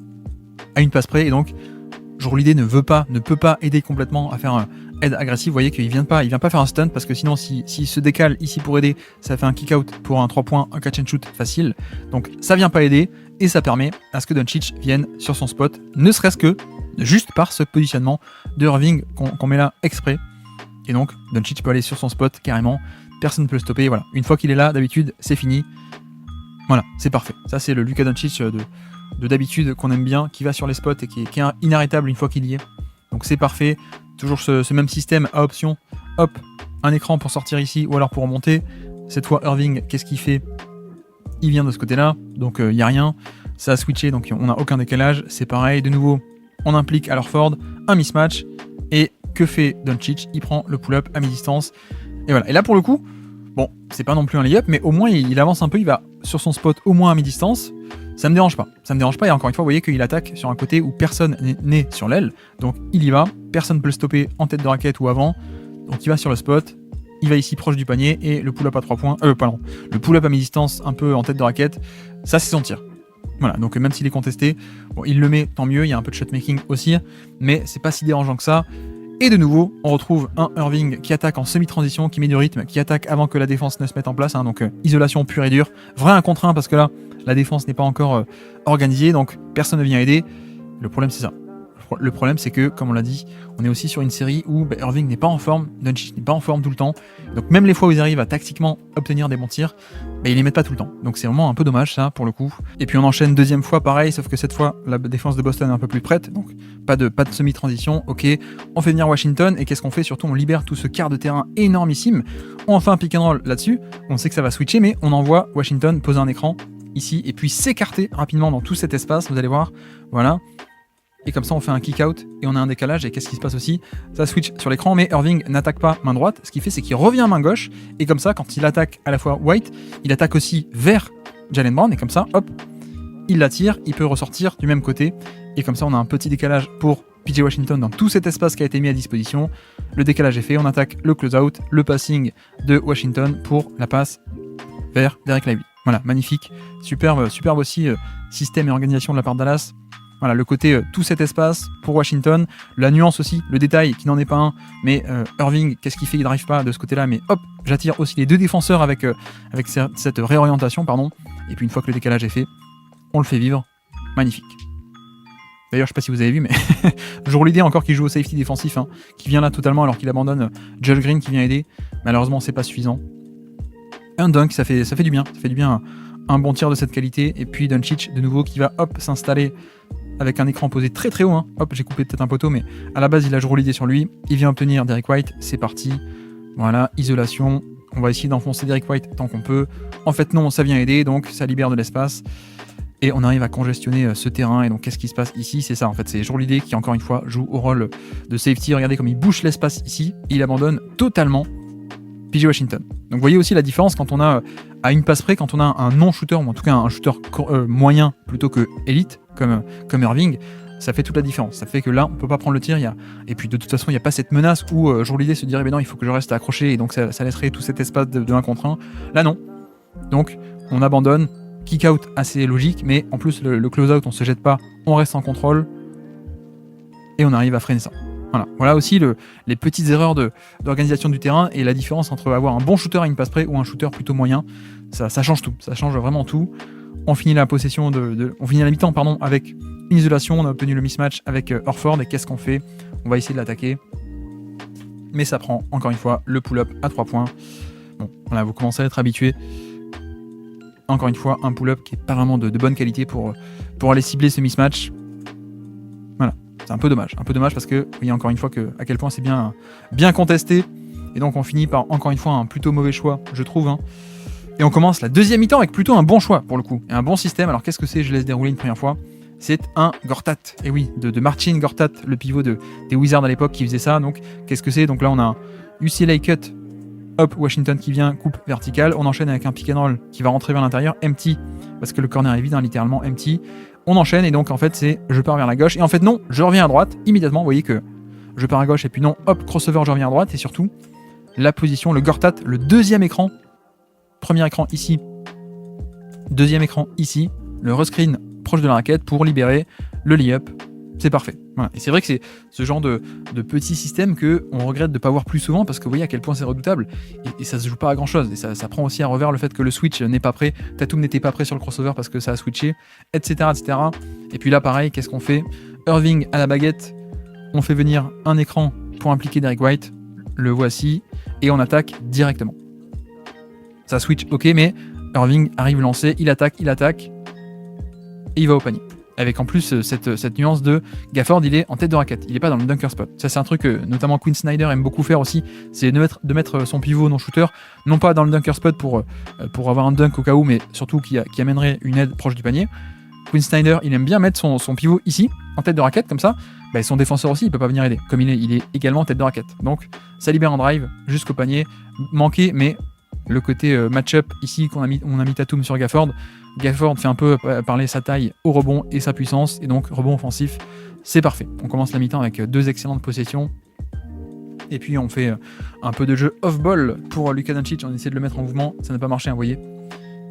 à une passe près, et donc Jrue Holiday ne peut pas aider complètement à faire un aide agressive. Vous voyez qu'il vient pas faire un stunt, parce que sinon, s'il se décale ici pour aider, ça fait un kick-out pour un 3 points, un catch and shoot facile. Donc ça vient pas aider, et ça permet à ce que Doncic vienne sur son spot, ne serait-ce que juste par ce positionnement de Irving qu'on met là exprès. Et donc Doncic peut aller sur son spot carrément, personne ne peut le stopper. Voilà, une fois qu'il est là, d'habitude, c'est fini. Voilà, c'est parfait. Ça, c'est le Luka Doncic de d'habitude qu'on aime bien, qui va sur les spots et qui est inarrêtable une fois qu'il y est. Donc c'est parfait. Toujours ce même système à option. Hop, un écran pour sortir ici ou alors pour remonter. Cette fois, Irving, qu'est-ce qu'il fait? Il vient de ce côté-là, donc il n'y a rien. Ça a switché, donc on n'a aucun décalage. C'est pareil, de nouveau, on implique Alford, un mismatch. Et que fait Doncic? Il prend le pull-up à mi-distance. Et voilà. Et là, pour le coup, bon, c'est pas non plus un lay-up, mais au moins il avance un peu, il va sur son spot au moins à mi-distance. Ça me dérange pas. Et encore une fois, vous voyez qu'il attaque sur un côté où personne n'est sur l'aile. Donc il y va, personne ne peut le stopper en tête de raquette ou avant. Donc il va sur le spot, il va ici proche du panier et le pull-up à 3 points. Le pull-up à mi-distance, un peu en tête de raquette, ça c'est son tir. Voilà, donc même s'il est contesté, bon, il le met, tant mieux, il y a un peu de shotmaking aussi, mais c'est pas si dérangeant que ça. Et de nouveau, on retrouve un Irving qui attaque en semi-transition, qui met du rythme, qui attaque avant que la défense ne se mette en place, hein, donc isolation pure et dure. Vrai 1 contre 1 parce que là, la défense n'est pas encore organisée, donc personne ne vient aider. Le problème, c'est ça. Le problème, c'est que, comme on l'a dit, on est aussi sur une série où Irving n'est pas en forme, Doncic n'est pas en forme tout le temps. Donc même les fois où ils arrivent à tactiquement obtenir des bons tirs, ils les mettent pas tout le temps. Donc c'est vraiment un peu dommage ça pour le coup. Et puis on enchaîne deuxième fois pareil, sauf que cette fois la défense de Boston est un peu plus prête, donc pas de semi-transition. Ok, on fait venir Washington et qu'est-ce qu'on fait? Surtout on libère tout ce quart de terrain énormissime. On fait un pick and roll là-dessus. On sait que ça va switcher, mais on envoie Washington poser un écran ici et puis s'écarter rapidement dans tout cet espace. Vous allez voir, voilà. Et comme ça on fait un kick-out et on a un décalage. Et qu'est-ce qui se passe aussi? Ça switch sur l'écran, mais Irving n'attaque pas main droite. Ce qu'il fait, c'est qu'il revient main gauche. Et comme ça, quand il attaque à la fois White, il attaque aussi vers Jaylen Brown. Et comme ça, hop, il la tire, il peut ressortir du même côté, et comme ça on a un petit décalage pour PJ Washington dans tout cet espace qui a été mis à disposition. Le décalage est fait, on attaque le close-out, le passing de Washington pour la passe vers Dereck Lively. Voilà, magnifique, superbe aussi système et organisation de la part de Dallas. Voilà, le côté tout cet espace pour Washington, la nuance aussi, le détail qui n'en est pas un, mais Irving, qu'est-ce qu'il fait? Il drive pas de ce côté-là, mais hop, j'attire aussi les deux défenseurs avec cette réorientation, pardon. Et puis une fois que le décalage est fait, on le fait vivre, magnifique. D'ailleurs, je sais pas si vous avez vu, mais Jrue Holiday encore qui joue au safety défensif, hein, qui vient là totalement alors qu'il abandonne Josh Green qui vient aider. Malheureusement, c'est pas suffisant. Un dunk, ça fait du bien, un bon tir de cette qualité. Et puis Doncic de nouveau qui va hop s'installer avec un écran posé très très haut. Hein. Hop, j'ai coupé peut-être un poteau, mais à la base il a Jrue Holiday sur lui. Il vient obtenir Derrick White, c'est parti. Voilà, isolation. On va essayer d'enfoncer Derrick White tant qu'on peut. En fait non, ça vient aider, donc ça libère de l'espace. Et on arrive à congestionner ce terrain. Et donc qu'est-ce qui se passe ici? C'est ça en fait, c'est Jrue Holiday qui encore une fois joue au rôle de safety. Regardez comme il bouche l'espace ici. Il abandonne totalement PJ Washington. Donc vous voyez aussi la différence quand on a à une passe près, quand on a un non-shooter, ou en tout cas un shooter moyen plutôt que élite, comme Irving, ça fait toute la différence. Ça fait que là, on peut pas prendre le tir. Et puis de toute façon, il n'y a pas cette menace où Jrue Holiday se dirait, non, il faut que je reste accroché, et donc ça laisserait tout cet espace de 1 contre 1. Là, non. Donc, on abandonne. Kick-out assez logique, mais en plus, le close-out, on se jette pas, on reste en contrôle, et on arrive à freiner ça. Voilà aussi les petites erreurs d'organisation du terrain et la différence entre avoir un bon shooter à une passe près ou un shooter plutôt moyen. Ça change tout, ça change vraiment tout. On finit la possession on finit la mi-temps avec une isolation, on a obtenu le mismatch avec Horford, et qu'est-ce qu'on fait? On va essayer de l'attaquer, mais ça prend encore une fois le pull-up à 3 points. Bon, voilà, vous commencez à être habitué. Encore une fois, un pull-up qui est pas vraiment de bonne qualité pour aller cibler ce mismatch. Voilà. C'est un peu dommage parce que vous voyez encore une fois à quel point c'est bien contesté, et donc on finit par encore une fois un plutôt mauvais choix, je trouve. Hein. Et on commence la deuxième mi-temps avec plutôt un bon choix pour le coup, et un bon système. Alors qu'est-ce que c'est? Je laisse dérouler une première fois. C'est un Gortat, et oui, de Marcin Gortat, le pivot des Wizards à l'époque qui faisait ça. Donc qu'est-ce que c'est? Donc là on a un UCLA cut, hop, Washington qui vient, coupe verticale. On enchaîne avec un pick and roll qui va rentrer vers l'intérieur, empty, parce que le corner est vide, hein, littéralement empty. On enchaîne, et donc en fait c'est je pars vers la gauche, et en fait non, je reviens à droite immédiatement. Vous voyez que je pars à gauche, et puis non, hop, crossover, je reviens à droite. Et surtout la position, le Gortat, le deuxième écran, premier écran ici, deuxième écran ici, le rescreen proche de la raquette pour libérer le lay-up. C'est parfait. Voilà. Et c'est vrai que c'est ce genre de petit système qu'on regrette de ne pas voir plus souvent, parce que vous voyez à quel point c'est redoutable, et ça se joue pas à grand chose. Et ça prend aussi à revers le fait que le switch n'est pas prêt. Tatum n'était pas prêt sur le crossover parce que ça a switché, etc. etc. Et puis là, pareil, qu'est-ce qu'on fait? Irving à la baguette, on fait venir un écran pour impliquer Derrick White, le voici, et on attaque directement. Ça switch, ok, mais Irving arrive lancé, il attaque, et il va au panier. Avec en plus cette nuance de Gafford, il est en tête de raquette, il n'est pas dans le dunker spot. Ça, c'est un truc que notamment Quinn Snyder aime beaucoup faire aussi, c'est de mettre son pivot non-shooter, non pas dans le dunker spot pour avoir un dunk au cas où, mais surtout qui amènerait une aide proche du panier. Quinn Snyder, il aime bien mettre son pivot ici, en tête de raquette, comme ça, bah, son défenseur aussi, il peut pas venir aider, comme il est également en tête de raquette. Donc, ça libère en drive jusqu'au panier, manqué, mais le côté match-up ici, on a mis Tatum sur Gafford fait un peu parler sa taille au rebond et sa puissance, et donc rebond offensif, c'est parfait. On commence la mi-temps avec 2 excellentes possessions, et puis on fait un peu de jeu off-ball pour Luka Doncic, on essaie de le mettre en mouvement, ça n'a pas marché, hein, vous voyez.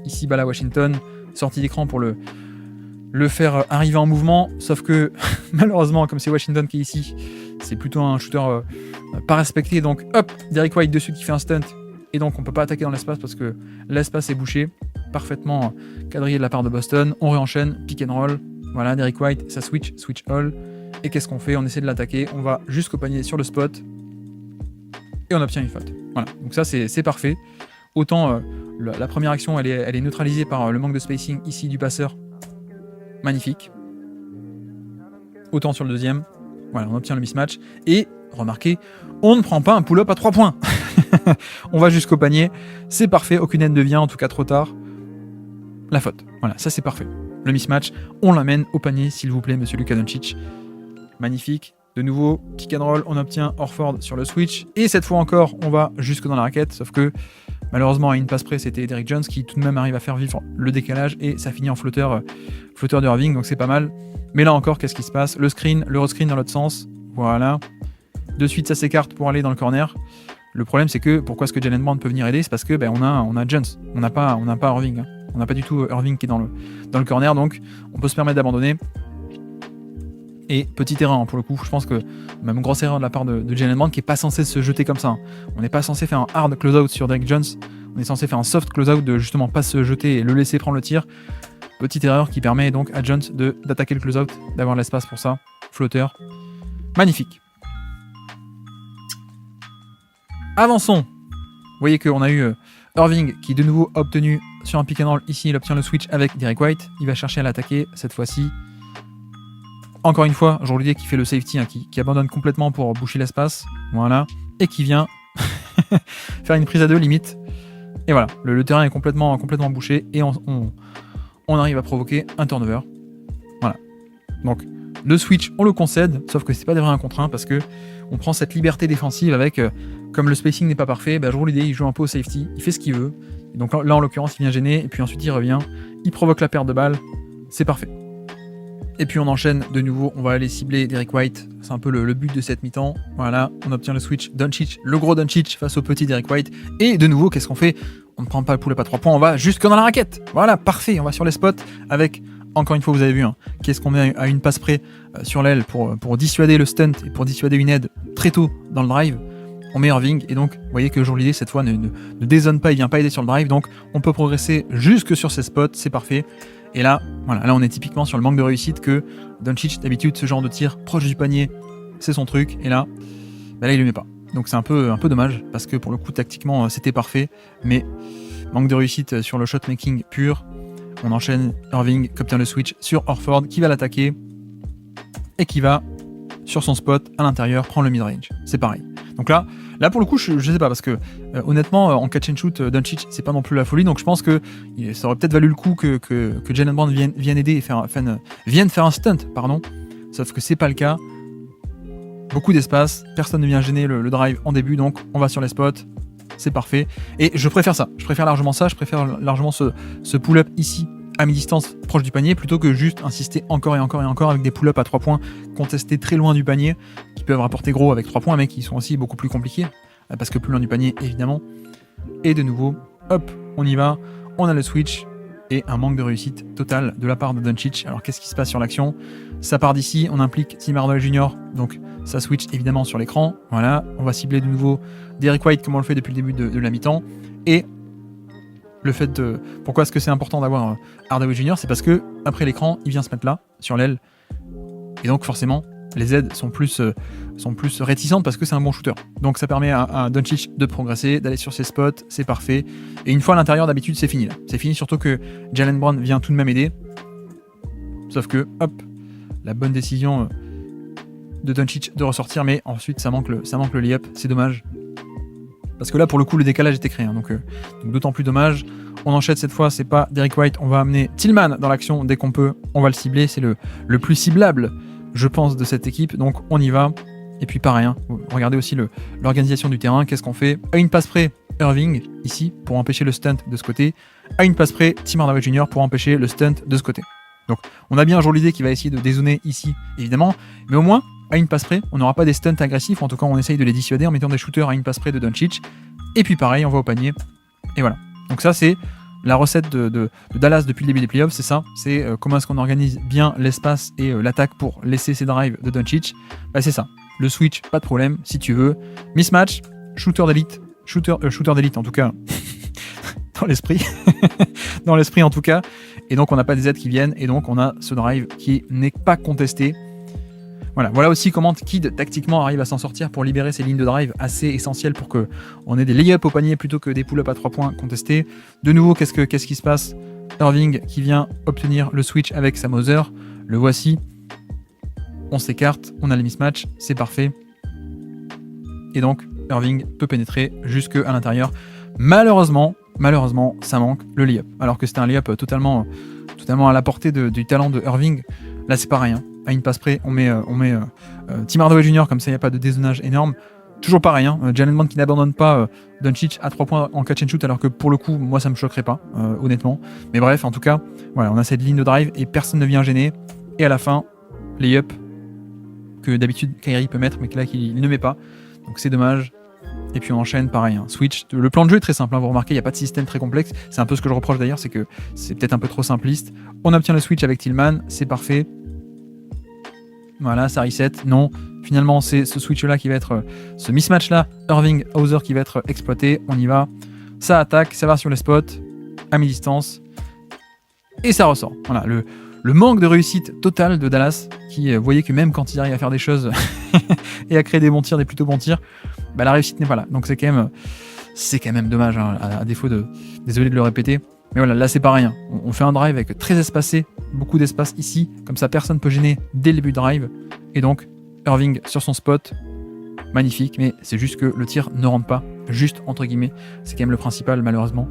Ici, balle à Washington, sortie d'écran pour le faire arriver en mouvement, sauf que malheureusement, comme c'est Washington qui est ici, c'est plutôt un shooter pas respecté, donc hop, Derrick White dessus qui fait un stunt, et donc on peut pas attaquer dans l'espace parce que l'espace est bouché, parfaitement quadrillé de la part de Boston. On réenchaîne, pick and roll, voilà, Derrick White, ça switch all, et qu'est-ce qu'on fait? On essaie de l'attaquer, on va jusqu'au panier sur le spot, et on obtient une faute. Voilà, donc ça c'est parfait. Autant la première action elle est neutralisée par le manque de spacing ici du passeur, magnifique. Autant sur le deuxième, voilà, on obtient le mismatch, et remarquez, on ne prend pas un pull-up à 3 points. On va jusqu'au panier, c'est parfait, aucune aide ne vient, en tout cas trop tard. La faute, voilà, ça c'est parfait. Le mismatch, on l'amène au panier, s'il vous plaît, monsieur Luka Doncic. Magnifique. De nouveau, pick and roll, on obtient Horford sur le switch, et cette fois encore, on va jusque dans la raquette, sauf que Malheureusement, à une passe près, c'était Derrick Jones qui tout de même arrive à faire vivre le décalage et ça finit en flotteur de Irving, donc c'est pas mal. Mais là encore, qu'est-ce qui se passe? Le rescreen dans l'autre sens, voilà. De suite, ça s'écarte pour aller dans le corner. Le problème, c'est que pourquoi est-ce que Jalen Brown peut venir aider? C'est parce que on a Jones, on n'a pas Irving. Hein. On n'a pas du tout Irving qui est dans le corner, donc on peut se permettre d'abandonner. Et petite erreur hein, pour le coup, je pense que même grosse erreur de la part de Jalen Brown qui est pas censé se jeter comme ça. Hein. On n'est pas censé faire un hard close-out sur Derrick Jones, on est censé faire un soft close-out de justement pas se jeter et le laisser prendre le tir. Petite erreur qui permet donc à Jones d'attaquer le close-out, d'avoir l'espace pour ça. Flotteur. Magnifique. Avançons. Vous voyez qu'on a eu Irving qui de nouveau a obtenu sur un pick and roll. Ici, il obtient le switch avec Derrick White. Il va chercher à l'attaquer cette fois-ci. Encore une fois, Joe Holiday qui fait le safety, hein, qui abandonne complètement pour boucher l'espace. Voilà. Et qui vient faire une prise à deux limite. Et voilà, le terrain est complètement bouché et on arrive à provoquer un turnover. Voilà. Donc, le switch, on le concède, sauf que c'est pas des vrais 1 contre 1 parce que on prend cette liberté défensive avec, comme le spacing n'est pas parfait, Joe Holiday il joue un peu au safety, il fait ce qu'il veut. Et donc là, en l'occurrence, il vient gêner et puis ensuite il revient, il provoque la perte de balle, c'est parfait. Et puis on enchaîne de nouveau, on va aller cibler Derrick White, c'est un peu le but de cette mi-temps. Voilà, on obtient le switch Doncic, le gros Doncic face au petit Derrick White. Et de nouveau, qu'est-ce qu'on fait? On ne prend pas le pull-up à 3 points, on va jusque dans la raquette. Voilà, parfait, on va sur les spots avec, encore une fois, vous avez vu, hein, qu'est-ce qu'on met à une passe près sur l'aile pour dissuader le stunt et pour dissuader une aide très tôt dans le drive. On met Irving et donc vous voyez que Joe Holiday cette fois ne dézone pas, il vient pas aider sur le drive, donc on peut progresser jusque sur ces spots, c'est parfait. Et là, voilà, là on est typiquement sur le manque de réussite que Doncic, d'habitude, ce genre de tir proche du panier, c'est son truc, et là, là il le met pas. Donc c'est un peu dommage, parce que pour le coup, tactiquement, c'était parfait, mais manque de réussite sur le shot making pur. On enchaîne Irving qui obtient le switch sur Horford, qui va l'attaquer, et qui va, sur son spot, à l'intérieur, prendre le mid-range. C'est pareil. Donc là pour le coup, je sais pas, parce que honnêtement, en catch and shoot, Doncic, c'est pas non plus la folie, donc je pense que ça aurait peut-être valu le coup que Jalen Brown vienne aider et vienne faire un stunt, pardon. Sauf que c'est pas le cas. Beaucoup d'espace, personne ne vient gêner le drive en début, donc on va sur les spots, c'est parfait. Et je préfère ça, je préfère largement ce pull-up ici, à mi-distance, proche du panier, plutôt que juste insister encore et encore et encore avec des pull-ups à 3 points contestés très loin du panier, qui peuvent rapporter gros avec 3 points, mais qui sont aussi beaucoup plus compliqués, parce que plus loin du panier, évidemment. Et de nouveau, hop, on y va, on a le switch, et un manque de réussite total de la part de Doncic. Alors qu'est-ce qui se passe sur l'action? Ça part d'ici, on implique Tim Hardaway Jr., donc ça switch évidemment sur l'écran, voilà, on va cibler de nouveau Derrick White comme on le fait depuis le début de la mi-temps, et le fait de... Pourquoi est-ce que c'est important d'avoir Hardaway Jr., c'est parce que après l'écran, il vient se mettre là, sur l'aile, et donc forcément, les aides sont plus réticentes parce que c'est un bon shooter. Donc ça permet à Doncic de progresser, d'aller sur ses spots, c'est parfait. Et une fois à l'intérieur, d'habitude, c'est fini là. C'est fini, surtout que Jalen Brown vient tout de même aider. Sauf que, hop, la bonne décision de Doncic de ressortir, mais ensuite ça manque le lay-up, c'est dommage. Parce que là, pour le coup, le décalage était créé, hein, donc d'autant plus dommage. On enchaîne cette fois, c'est pas Derrick White, on va amener Tillman dans l'action dès qu'on peut, on va le cibler, c'est le plus ciblable, je pense, de cette équipe, donc on y va. Et puis pareil, hein, regardez aussi l'organisation du terrain, qu'est-ce qu'on fait? À une passe près, Irving, ici, pour empêcher le stunt de ce côté. À une passe près, Tim Hardaway Jr. pour empêcher le stunt de ce côté. Donc on a bien Joe Holiday qui va essayer de dézoner ici, évidemment, mais au moins, à une passe près, on n'aura pas des stunts agressifs, en tout cas on essaye de les dissuader en mettant des shooters à une passe près de Doncic. Et puis pareil, on va au panier, et voilà. Donc ça c'est la recette de Dallas depuis le début des playoffs, c'est ça, c'est comment est-ce qu'on organise bien l'espace et l'attaque pour laisser ses drives de Doncic. Bah, c'est ça, le switch, pas de problème, si tu veux. Mismatch, shooter d'élite en tout cas, dans l'esprit, dans l'esprit en tout cas, et donc on n'a pas des aides qui viennent, et donc on a ce drive qui n'est pas contesté. Voilà aussi comment Kidd tactiquement arrive à s'en sortir pour libérer ses lignes de drive assez essentielles pour qu'on ait des lay-ups au panier plutôt que des pull-ups à 3 points contestés. De nouveau, qu'est-ce qui se passe? Irving qui vient obtenir le switch avec Sam Hauser. Le voici. On s'écarte, on a le mismatch, c'est parfait. Et donc, Irving peut pénétrer jusque à l'intérieur. Malheureusement, ça manque le lay-up. Alors que c'était un lay-up totalement à la portée du talent de Irving. Là, c'est pareil, hein. À une passe près, on met Tim Hardaway Jr., comme ça il n'y a pas de dézonage énorme. Toujours pareil, hein, Jalen Brown qui n'abandonne pas Doncic à 3 points en catch and shoot, alors que pour le coup, moi ça me choquerait pas, honnêtement. Mais bref, en tout cas, voilà, on a cette ligne de drive et personne ne vient gêner. Et à la fin, layup que d'habitude Kyrie peut mettre, mais que là il ne met pas. Donc c'est dommage. Et puis on enchaîne, pareil, hein, switch. Le plan de jeu est très simple, hein, vous remarquez, il n'y a pas de système très complexe. C'est un peu ce que je reproche d'ailleurs, c'est que c'est peut-être un peu trop simpliste. On obtient le switch avec Tillman, c'est parfait. Voilà, ça reset. Non, finalement, c'est ce switch-là qui va être, ce mismatch-là, Irving-Hauser qui va être exploité. On y va. Ça attaque, ça va sur les spots, à mi-distance. Et ça ressort. Voilà, le manque de réussite totale de Dallas, qui voyait que même quand ils arrivent à faire des choses et à créer des bons tirs, des plutôt bons tirs, bah, la réussite n'est pas là. Donc c'est quand même dommage, hein, à défaut de... Désolé de le répéter. Mais voilà, là c'est pareil. Hein. On fait un drive avec très espacé, beaucoup d'espace ici, comme ça personne ne peut gêner dès le début de drive. Et donc, Irving sur son spot, magnifique, mais c'est juste que le tir ne rentre pas, juste entre guillemets. C'est quand même le principal, malheureusement.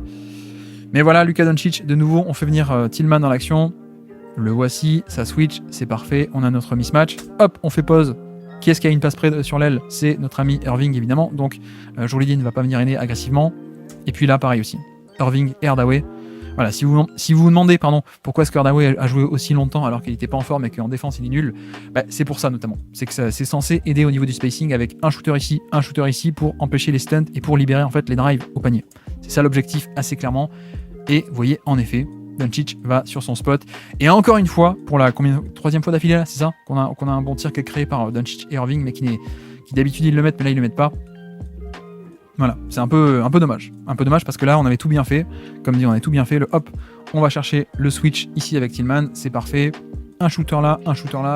Mais voilà, Luka Doncic, de nouveau, on fait venir Tillman dans l'action. Le voici, ça switch, c'est parfait, on a notre mismatch. Hop, on fait pause. Qui est-ce qui a une passe près sur l'aile? C'est notre ami Irving, évidemment. Donc, Jolie ne va pas venir aider agressivement. Et puis là, pareil aussi. Irving et Hardaway. Voilà, si vous vous demandez pourquoi est-ce que Hardaway a joué aussi longtemps alors qu'il n'était pas en forme et qu'en défense il est nul, bah, c'est pour ça notamment. C'est que c'est censé aider au niveau du spacing avec un shooter ici pour empêcher les stunts et pour libérer en fait les drives au panier. C'est ça l'objectif assez clairement. Et vous voyez, en effet, Doncic va sur son spot. Et encore une fois, pour la troisième fois d'affilée là, c'est ça qu'on a un bon tir qui est créé par Doncic et Irving, mais qui d'habitude ils le mettent, mais là ils le mettent pas. Voilà, c'est un peu dommage. Un peu dommage parce que là, on avait tout bien fait. Comme dit, on avait tout bien fait. Le hop, on va chercher le switch ici avec Tillman. C'est parfait. Un shooter là,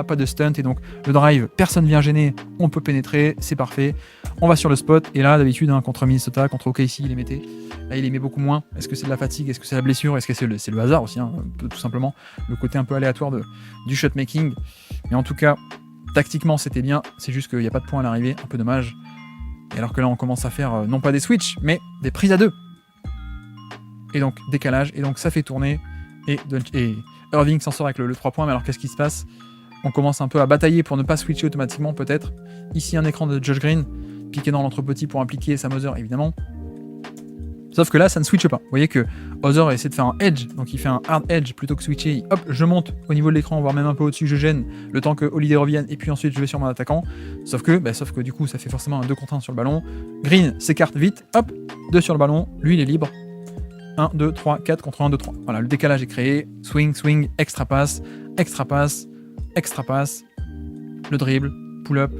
pas de stunt. Et donc, le drive, personne vient gêner. On peut pénétrer. C'est parfait. On va sur le spot. Et là, d'habitude, hein, contre Minnesota, contre OKC, il les mettait. Là, il les met beaucoup moins. Est-ce que c'est de la fatigue? Est-ce que c'est la blessure? Est-ce que c'est le hasard aussi, hein, tout simplement. Le côté un peu aléatoire du shot-making. Mais en tout cas, tactiquement, c'était bien. C'est juste qu'il n'y a pas de point à l'arrivée. Un peu dommage. Et alors que là, on commence à faire non pas des switches, mais des prises à deux. Et donc, décalage. Et donc, ça fait tourner. Et Irving s'en sort avec le 3 points. Mais alors, qu'est-ce qui se passe? On commence un peu à batailler pour ne pas switcher automatiquement, peut-être. Ici, un écran de Josh Green. Piqué dans l'entrepetit pour impliquer Sam Hauser, évidemment. Sauf que là, ça ne switche pas. Vous voyez que Hauser essaie de faire un edge. Donc, il fait un hard edge plutôt que switcher. Hop, je monte au niveau de l'écran, voire même un peu au-dessus. Je gêne le temps que Holiday revienne. Et puis ensuite, je vais sur mon attaquant. Sauf que du coup, ça fait forcément un 2 contre 1 sur le ballon. Green s'écarte vite. Hop, 2 sur le ballon. Lui, il est libre. 1, 2, 3, 4 contre 1, 2, 3. Voilà, le décalage est créé. Swing, swing, extra pass, extra pass, extra pass. Le dribble, pull-up.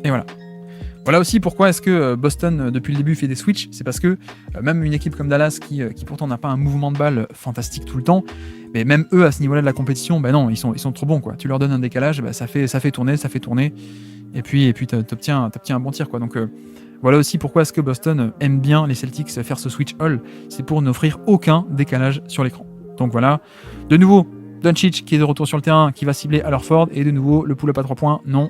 Et voilà. Voilà aussi pourquoi est-ce que Boston, depuis le début, fait des switches. C'est parce que même une équipe comme Dallas, qui pourtant n'a pas un mouvement de balle fantastique tout le temps, mais même eux, à ce niveau-là de la compétition, ben non, ils sont trop bons, quoi. Tu leur donnes un décalage, ben ça fait tourner, et puis t'obtiens un bon tir, quoi. Donc voilà aussi pourquoi est-ce que Boston aime bien les Celtics faire ce switch all. C'est pour n'offrir aucun décalage sur l'écran. Donc voilà. De nouveau, Doncic qui est de retour sur le terrain, qui va cibler Allerford, et de nouveau, le pull-up à 3 points, non.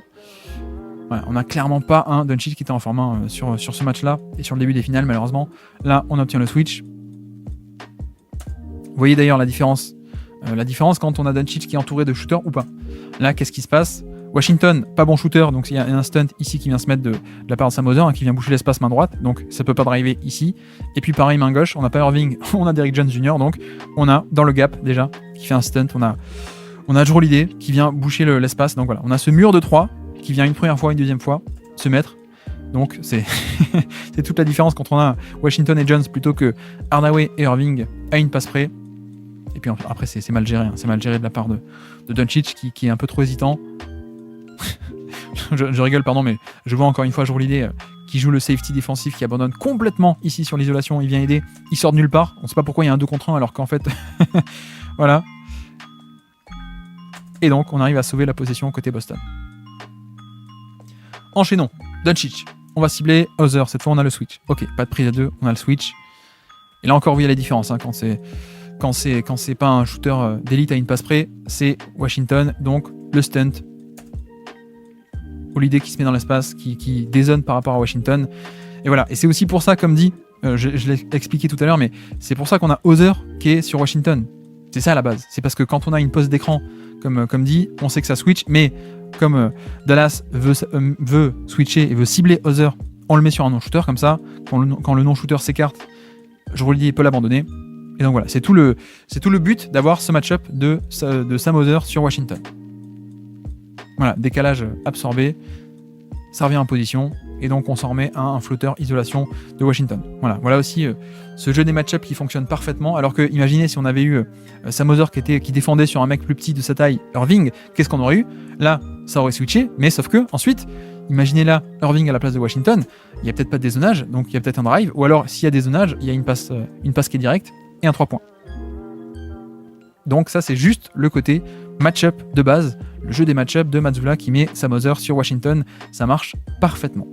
Voilà, on n'a clairement pas un Doncic qui était en forme sur ce match-là et sur le début des finales, malheureusement. Là, on obtient le switch. Vous voyez d'ailleurs la différence quand on a Doncic qui est entouré de shooters ou pas. Là, qu'est-ce qui se passe? Washington, pas bon shooter, donc il y a un stunt ici qui vient se mettre de la part de Sam Hauser, hein, qui vient boucher l'espace main droite, donc ça peut pas driver ici. Et puis pareil, main gauche, on n'a pas Irving, on a Derrick Jones Jr., donc on a dans le gap déjà, qui fait un stunt, on a Jrue Holiday qui vient boucher l'espace, donc voilà, on a ce mur de 3 qui vient une première fois, une deuxième fois se mettre. Donc c'est c'est toute la différence quand on a Washington et Jones plutôt que Hardaway et Irving à une passe près. Et puis après c'est mal géré, hein. C'est mal géré de la part de Doncic qui est un peu trop hésitant. je rigole, pardon, mais je vois encore une fois Jrue Holiday qui joue le safety défensif, qui abandonne complètement ici sur l'isolation, il vient aider, il sort de nulle part. On sait pas pourquoi il y a un 2 contre 1 alors qu'en fait voilà. Et donc on arrive à sauver la possession côté Boston. Enchaînons. Doncic. On va cibler Hauser. Cette fois, on a le switch. Ok, pas de prise à 2, on a le switch. Et là encore, vous voyez la différence. Hein, quand c'est pas un shooter d'élite à une passe près, c'est Washington. Donc, le stunt. Holiday qui se met dans l'espace, qui dézone par rapport à Washington. Et voilà. Et c'est aussi pour ça, comme dit, je l'ai expliqué tout à l'heure, mais c'est pour ça qu'on a Hauser qui est sur Washington. C'est ça à la base. C'est parce que quand on a une pause d'écran, comme dit, on sait que ça switch, mais comme Dallas veut switcher et veut cibler Other, on le met sur un non-shooter, comme ça, quand le non-shooter s'écarte, Jrue peut l'abandonner. Et donc voilà, c'est tout le but d'avoir ce match-up de Sam Other sur Washington. Voilà, décalage absorbé, ça revient en position, et donc on s'en remet à un flotteur isolation de Washington. Voilà aussi ce jeu des match-up qui fonctionne parfaitement, alors que imaginez si on avait eu Sam Other qui défendait sur un mec plus petit de sa taille, Irving, qu'est-ce qu'on aurait eu? Là, ça aurait switché, mais sauf que ensuite, imaginez là Irving à la place de Washington, il n'y a peut-être pas de dézonage, donc il y a peut-être un drive, ou alors s'il y a dézonage, il y a une passe qui est directe et un 3 points. Donc ça c'est juste le côté match-up de base, le jeu des match-up de Mazzulla qui met Sam Other sur Washington, ça marche parfaitement.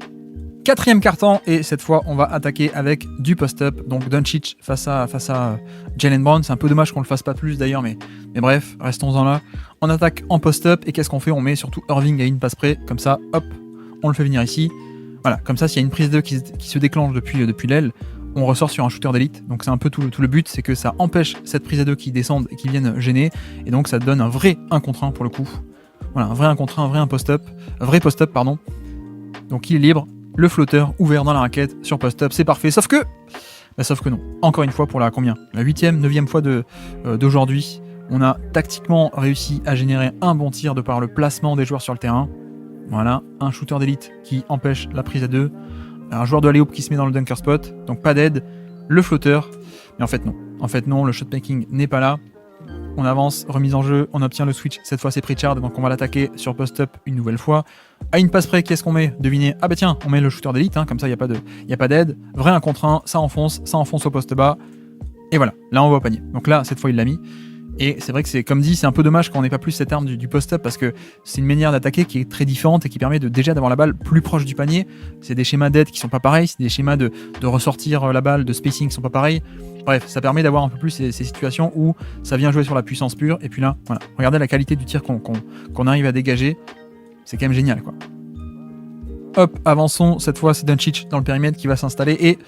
4e quart-temps, et cette fois on va attaquer avec du post-up, donc Doncic face à Jaylen Brown. C'est un peu dommage qu'on le fasse pas plus d'ailleurs, mais bref, restons-en là. On attaque en post-up, et qu'est-ce qu'on fait? On met surtout Irving à une passe près, comme ça, hop, on le fait venir ici. Voilà, comme ça s'il y a une prise 2 qui se déclenche depuis l'aile, on ressort sur un shooter d'élite. Donc c'est un peu tout le but, c'est que ça empêche cette prise à 2 qui descende et qui viennent gêner, et donc ça donne un vrai 1 contre 1 pour le coup. Voilà, un vrai 1 contre 1, un vrai post-up, pardon. Donc il est libre, le flotteur ouvert dans la raquette sur post-up, c'est parfait, sauf que non. Encore une fois, pour la 8e, 9e fois d'aujourd'hui, on a tactiquement réussi à générer un bon tir de par le placement des joueurs sur le terrain. Voilà, un shooter d'élite qui empêche la prise à 2, un joueur de alley-oop qui se met dans le dunker spot, donc pas d'aide, le flotteur, mais en fait non, le shotmaking n'est pas là. On avance, remise en jeu, on obtient le switch, cette fois c'est Pritchard, donc on va l'attaquer sur post-up une nouvelle fois. À une passe près, qu'est-ce qu'on met? Devinez, ah bah tiens, on met le shooter d'élite, comme ça il n'y a pas d'aide, vrai 1 contre 1, ça enfonce au poste bas, et voilà, là on va au panier. Donc là, cette fois il l'a mis, et c'est vrai que c'est, comme dit, c'est un peu dommage qu'on n'ait pas plus cette arme du post-up, parce que c'est une manière d'attaquer qui est très différente et qui permet déjà d'avoir la balle plus proche du panier. C'est des schémas d'aide qui sont pas pareils, c'est des schémas de ressortir la balle, de spacing qui sont pas pareils. Bref, ça permet d'avoir un peu plus ces situations où ça vient jouer sur la puissance pure, et puis là, voilà, regardez la qualité du tir qu'on arrive à dégager, c'est quand même génial, quoi. Hop, avançons, cette fois c'est Doncic dans le périmètre qui va s'installer, et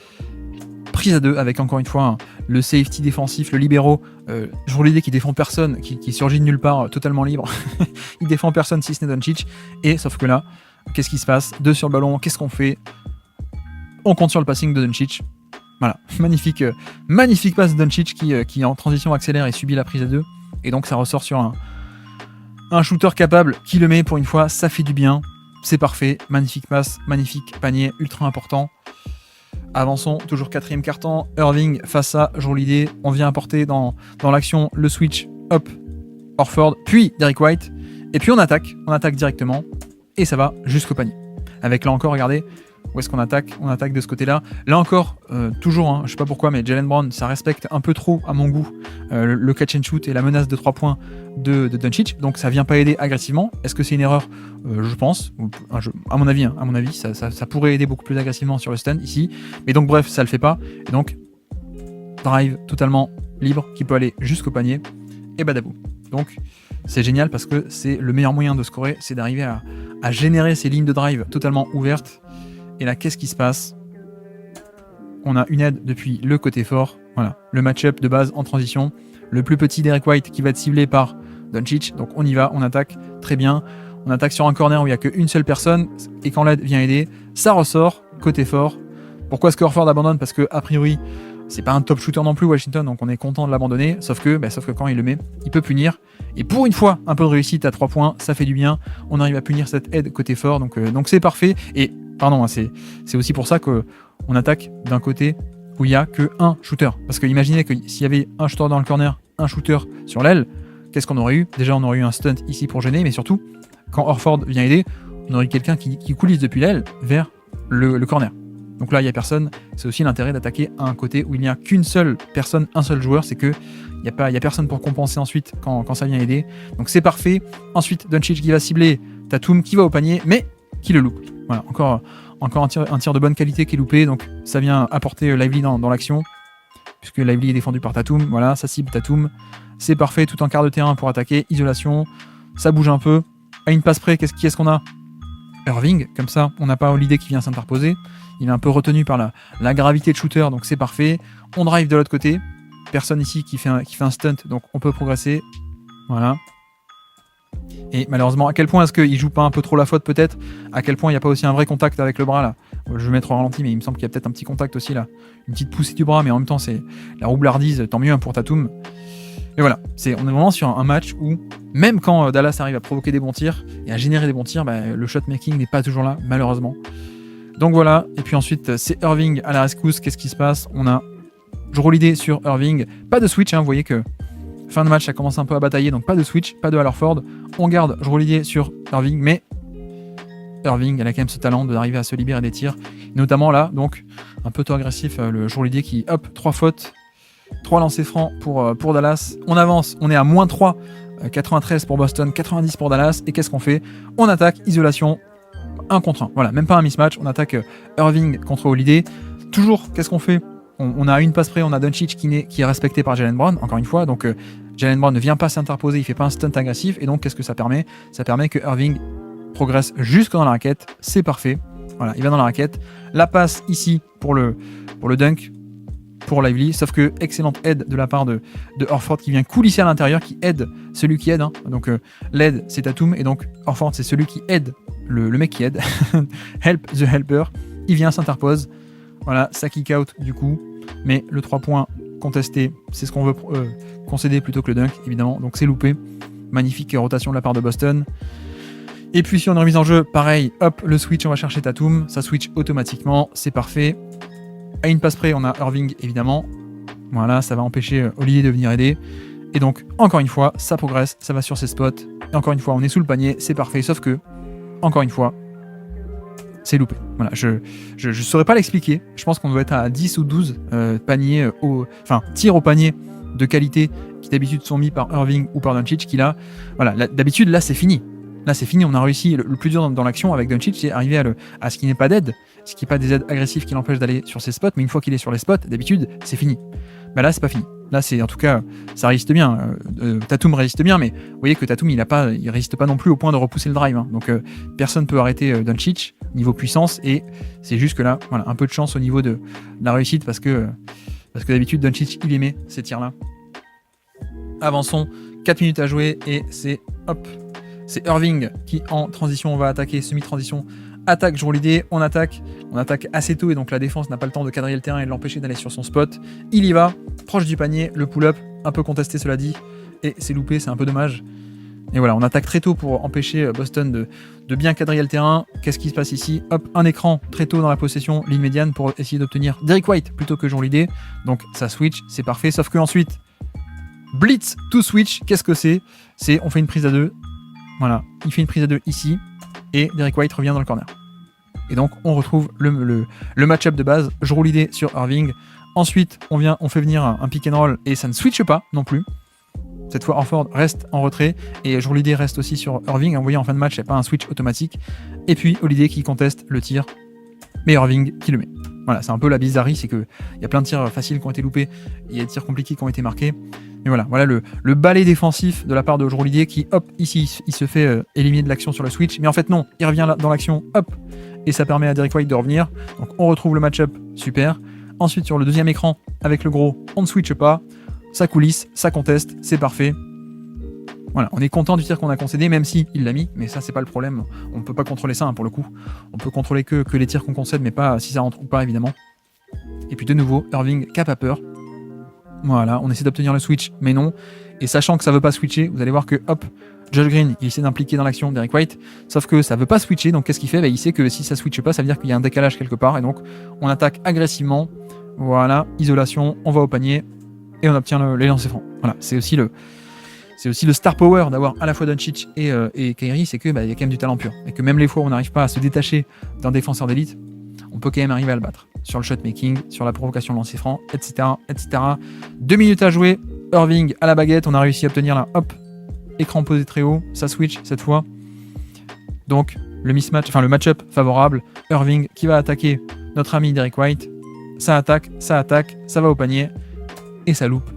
prise à 2 avec encore une fois le safety défensif, le libéro, Jrue qui défend personne, qui surgit de nulle part, totalement libre, il défend personne si ce n'est Doncic, et sauf que là, qu'est-ce qui se passe? 2 sur le ballon, qu'est-ce qu'on fait? On compte sur le passing de Doncic. Voilà, magnifique passe de Doncic qui en transition accélère et subit la prise à 2, et donc ça ressort sur un shooter capable qui le met pour une fois, ça fait du bien, c'est parfait, magnifique passe, magnifique panier, ultra important. Avançons, toujours 4e quart-temps, Irving face à Jrue, on vient apporter dans l'action le switch, hop, Horford, puis Derrick White, et puis on attaque directement, et ça va jusqu'au panier. Avec là encore, regardez, où est-ce qu'on attaque? On attaque de ce côté-là. Là encore, toujours, je sais pas pourquoi, mais Jaylen Brown, ça respecte un peu trop, à mon goût, le catch and shoot et la menace de 3 points de Doncic, donc ça vient pas aider agressivement. Est-ce que c'est une erreur? Je pense, à mon avis, ça pourrait aider beaucoup plus agressivement sur le stun ici, mais donc bref, ça le fait pas, et donc drive totalement libre qui peut aller jusqu'au panier, et badabou. Donc c'est génial parce que c'est le meilleur moyen de scorer, c'est d'arriver à générer ces lignes de drive totalement ouvertes. Et là, qu'est-ce qui se passe? On a une aide depuis le côté fort. Voilà, le match-up de base en transition. Le plus petit Derrick White qui va être ciblé par Doncic. Donc on y va, on attaque très bien. On attaque sur un corner où il n'y a qu'une seule personne. Et quand l'aide vient aider, ça ressort côté fort. Pourquoi est-ce que Horford abandonne? Parce que a priori, c'est pas un top shooter non plus Washington, donc on est content de l'abandonner. Sauf que quand il le met, il peut punir. Et pour une fois, un peu de réussite à 3 points, ça fait du bien. On arrive à punir cette aide côté fort. Donc c'est parfait. Et pardon, c'est aussi pour ça qu'on attaque d'un côté où il n'y a qu'un shooter. Parce que imaginez que s'il y avait un shooter dans le corner, un shooter sur l'aile, qu'est-ce qu'on aurait eu? Déjà, on aurait eu un stunt ici pour gêner, mais surtout, quand Horford vient aider, on aurait eu quelqu'un qui coulisse depuis l'aile vers le corner. Donc là, il n'y a personne. C'est aussi l'intérêt d'attaquer à un côté où il n'y a qu'une seule personne, un seul joueur. C'est que il n'y a personne pour compenser ensuite quand ça vient aider. Donc c'est parfait. Ensuite, Doncic qui va cibler Tatum qui va au panier, mais qui le loupe. Voilà, encore un tir de bonne qualité qui est loupé. Donc ça vient apporter Lively dans l'action, puisque Lively est défendu par Tatum. Voilà, ça cible Tatum. C'est parfait, tout en quart de terrain pour attaquer. Isolation, ça bouge un peu. À une passe près, qui est-ce qu'on a? Irving, comme ça, on n'a pas Holiday qui vient s'interposer. Il est un peu retenu par la gravité de shooter, donc c'est parfait. On drive de l'autre côté. Personne ici qui fait un stunt, donc on peut progresser. Voilà. Et malheureusement, à quel point est-ce qu'il joue pas un peu trop la faute peut-être? À quel point il n'y a pas aussi un vrai contact avec le bras là? Je vais mettre au ralenti, mais il me semble qu'il y a peut-être un petit contact aussi là. Une petite poussée du bras, mais en même temps c'est la roublardise, tant mieux hein, pour Tatum. Et voilà, on est vraiment sur un match où, même quand Dallas arrive à provoquer des bons tirs et à générer des bons tirs, le shot making n'est pas toujours là, malheureusement. Donc voilà, et puis ensuite c'est Irving à la rescousse. Qu'est-ce qui se passe? On a Jrue Holiday sur Irving, pas de switch, hein, vous voyez que fin de match ça commence un peu à batailler, donc pas de switch, pas de Al Horford. On garde Jrue Holiday sur Irving, mais Irving elle a quand même ce talent d'arriver à se libérer des tirs, notamment là, donc un peu trop agressif, le Jrue Holiday qui, hop, 3 fautes, 3 lancers francs pour Dallas. On avance, on est à moins 3, 93 pour Boston, 90 pour Dallas, et qu'est-ce qu'on fait? On attaque, isolation, 1 contre 1, voilà, même pas un mismatch, on attaque Irving contre Holiday. Toujours, qu'est-ce qu'on fait? On a une passe près, on a Doncic qui est respecté par Jaylen Brown, encore une fois, donc Jaylen Brown ne vient pas s'interposer, il fait pas un stunt agressif, et donc qu'est-ce que ça permet? Ça permet que Irving progresse jusque dans la raquette, c'est parfait, voilà, il va dans la raquette, la passe ici pour le dunk, pour Lively, sauf que excellente aide de la part de Horford qui vient coulisser à l'intérieur, qui aide celui qui aide, hein. Donc l'aide c'est Tatum, et donc Horford c'est celui qui aide le mec qui aide, help the helper, il vient, s'interpose, voilà, ça kick out du coup, mais le 3 points contesté, c'est ce qu'on veut concéder plutôt que le dunk évidemment, donc c'est loupé, magnifique rotation de la part de Boston. Et puis si on est remis en jeu, pareil, hop, le switch, on va chercher Tatum, ça switch automatiquement, c'est parfait. À une passe près, on a Irving évidemment. Voilà, ça va empêcher Holiday de venir aider. Et donc, encore une fois, ça progresse, ça va sur ses spots. Et encore une fois, on est sous le panier, c'est parfait. Sauf que, encore une fois, c'est loupé. Voilà, je saurais pas l'expliquer. Je pense qu'on doit être à 10 ou 12 paniers, tirs au panier de qualité qui d'habitude sont mis par Irving ou par Doncic. Qui là, voilà, d'habitude, là, c'est fini. Là, c'est fini, on a réussi. Le plus dur dans l'action avec Doncic, c'est arriver à ce qui n'est pas d'aide, ce qui n'est pas des aides agressives qui l'empêchent d'aller sur ses spots, mais une fois qu'il est sur les spots, d'habitude, c'est fini. Là, c'est pas fini. Là, c'est en tout cas, ça résiste bien. Tatum résiste bien, mais vous voyez que Tatum, il résiste pas non plus au point de repousser le drive. Hein. Donc, personne peut arrêter Doncic niveau puissance, et c'est juste que là, voilà, un peu de chance au niveau de la réussite, parce que d'habitude, Doncic, il aimait ces tirs-là. Avançons, 4 minutes à jouer, et c'est hop. C'est Irving qui, en transition, va attaquer, semi-transition, attaque Jrue Holiday, on attaque assez tôt, et donc la défense n'a pas le temps de quadriller le terrain et de l'empêcher d'aller sur son spot. Il y va, proche du panier, le pull-up, un peu contesté cela dit, et c'est loupé, c'est un peu dommage. Et voilà, on attaque très tôt pour empêcher Boston de bien quadriller le terrain. Qu'est-ce qui se passe ici? Hop, un écran très tôt dans la possession, ligne médiane, pour essayer d'obtenir Derrick White plutôt que Jrue Holiday. Donc ça switch, c'est parfait, sauf que ensuite, blitz to switch, qu'est-ce que c'est? On fait une prise à 2. Voilà, il fait une prise à 2 ici, et Derrick White revient dans le corner. Et donc on retrouve le match-up de base, Jrue Holiday sur Irving. Ensuite, on fait venir un pick and roll, et ça ne switche pas non plus. Cette fois, Horford reste en retrait, et Jrue Holiday reste aussi sur Irving. Vous voyez, en fin de match, il n'y a pas un switch automatique. Et puis Holiday qui conteste le tir, mais Irving qui le met. Voilà, c'est un peu la bizarrerie, c'est qu'il y a plein de tirs faciles qui ont été loupés, il y a des tirs compliqués qui ont été marqués. Mais voilà le balai défensif de la part de Jrue Holiday qui, hop, ici, il se fait éliminer de l'action sur le switch. Mais en fait, non, il revient dans l'action, hop, et ça permet à Derrick White de revenir. Donc on retrouve le match-up, super. Ensuite, sur le deuxième écran, avec le gros, on ne switche pas, ça coulisse, ça conteste, c'est parfait. Voilà, on est content du tir qu'on a concédé, même si il l'a mis, mais ça, c'est pas le problème. On ne peut pas contrôler ça, hein, pour le coup. On peut contrôler que les tirs qu'on concède, mais pas si ça rentre ou pas, évidemment. Et puis de nouveau, Irving qui a pas peur. Voilà, on essaie d'obtenir le switch, mais non. Et sachant que ça veut pas switcher, vous allez voir que, hop, Josh Green, il essaie d'impliquer dans l'action Derrick White, sauf que ça veut pas switcher, donc qu'est-ce qu'il fait? Il sait que si ça switche pas, ça veut dire qu'il y a un décalage quelque part, et donc on attaque agressivement. Voilà, isolation, on va au panier, et on obtient les lancers francs. Voilà, c'est aussi le star power d'avoir à la fois Doncic et Kyrie, c'est que y a quand même du talent pur, et que même les fois où on n'arrive pas à se détacher d'un défenseur d'élite, on peut quand même arriver à le battre. Sur le shot making, sur la provocation de lancer franc, etc., etc. 2 minutes à jouer, Irving à la baguette, on a réussi à obtenir là, hop, écran posé très haut, ça switch cette fois. Donc le match-up favorable, Irving qui va attaquer notre ami Derrick White, ça attaque, ça va au panier, et ça loupe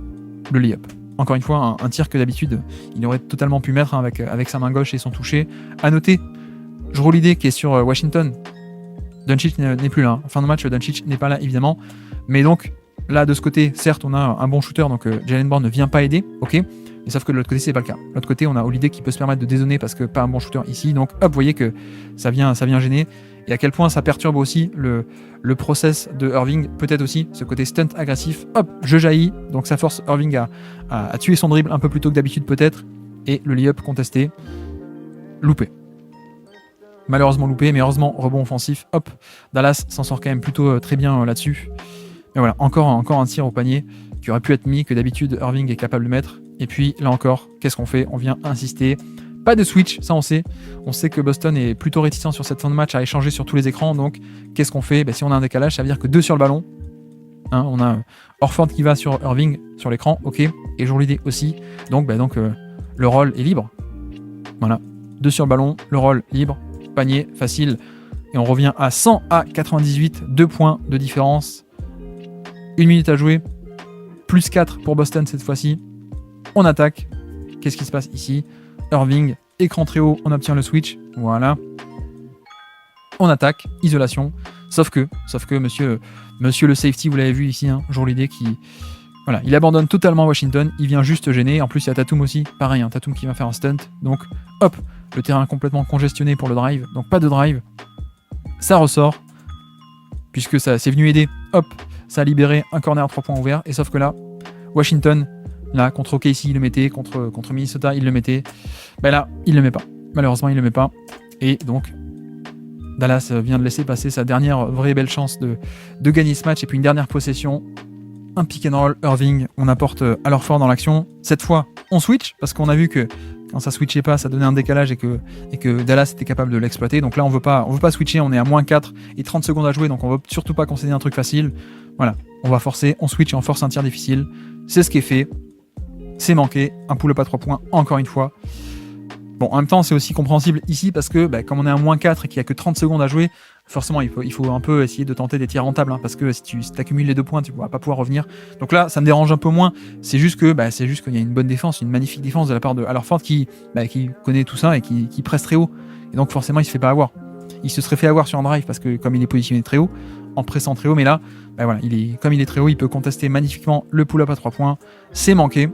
le lay-up. Encore une fois, un tir que d'habitude, il aurait totalement pu mettre, hein, avec sa main gauche et son toucher. À noter, Jrue Holiday qui est sur Washington. Doncic n'est plus là. Hein. Fin de match, Doncic n'est pas là, évidemment. Mais donc, là, de ce côté, certes, on a un bon shooter, donc Jaylen Brown ne vient pas aider, ok. Mais sauf que de l'autre côté, c'est pas le cas. De l'autre côté, on a Holiday qui peut se permettre de dézonner parce que pas un bon shooter ici. Donc hop, vous voyez que ça vient gêner. Et à quel point ça perturbe aussi le process de Irving, peut-être aussi ce côté stunt agressif. Hop, je jaillis. Donc ça force Irving à tuer son dribble un peu plus tôt que d'habitude peut-être. Et le layup contesté, loupé. Malheureusement loupé, mais heureusement rebond offensif. Hop, Dallas s'en sort quand même plutôt très bien là-dessus. Et voilà, encore un tir au panier qui aurait pu être mis, que d'habitude Irving est capable de mettre. Et puis là encore, qu'est-ce qu'on fait? On vient insister. Pas de switch, ça on sait. On sait que Boston est plutôt réticent sur cette fin de match à échanger sur tous les écrans. Donc qu'est-ce qu'on fait? Si on a un décalage, ça veut dire que 2 sur le ballon. On a Horford qui va sur Irving sur l'écran, ok. Et Holiday aussi. Donc le roll est libre. Voilà. 2 sur le ballon, le roll libre. Panier, facile. Et on revient à 100 à 98. 2 points de différence. 1 minute à jouer. Plus 4 pour Boston cette fois-ci. On attaque. Qu'est-ce qui se passe ici? Irving, écran très haut, on obtient le switch. Voilà. On attaque, isolation. Sauf que monsieur le safety, vous l'avez vu ici, Holiday qui... Voilà, il abandonne totalement Washington. Il vient juste gêner. En plus, il y a Tatum aussi. Pareil, Tatum qui va faire un stunt. Donc, hop, le terrain complètement congestionné pour le drive. Donc, pas de drive. Ça ressort. Puisque ça c'est venu aider. Hop, ça a libéré un corner à 3 points ouvert. Et sauf que là, Washington... Là, contre OKC, il le mettait. Contre Minnesota, il le mettait. Là, il le met pas. Malheureusement, il le met pas. Et donc, Dallas vient de laisser passer sa dernière vraie belle chance de gagner ce match. Et puis une dernière possession. Un pick and roll. Irving, on apporte Horford dans l'action. Cette fois, on switch. Parce qu'on a vu que quand ça switchait pas, ça donnait un décalage et que Dallas était capable de l'exploiter. Donc là, on veut pas switcher. On est à moins 4 et 30 secondes à jouer. Donc on veut surtout pas concéder un truc facile. Voilà. On va forcer. On switch et on force un tir difficile. C'est ce qui est fait. C'est manqué, un pull-up à 3 points, encore une fois. Bon, en même temps, c'est aussi compréhensible ici parce que, comme on est à moins 4 et qu'il n'y a que 30 secondes à jouer, forcément, il faut un peu essayer de tenter des tirs rentables, parce que si tu accumules les 2 points, tu ne vas pas pouvoir revenir. Donc là, ça me dérange un peu moins. C'est juste qu'il y a une bonne défense, une magnifique défense de la part de Horford qui connaît tout ça et qui presse très haut. Et donc, forcément, il ne se fait pas avoir. Il se serait fait avoir sur un drive parce que, comme il est positionné très haut, en pressant très haut, mais là, comme il est très haut, il peut contester magnifiquement le pull-up à 3 points. C'est manqué.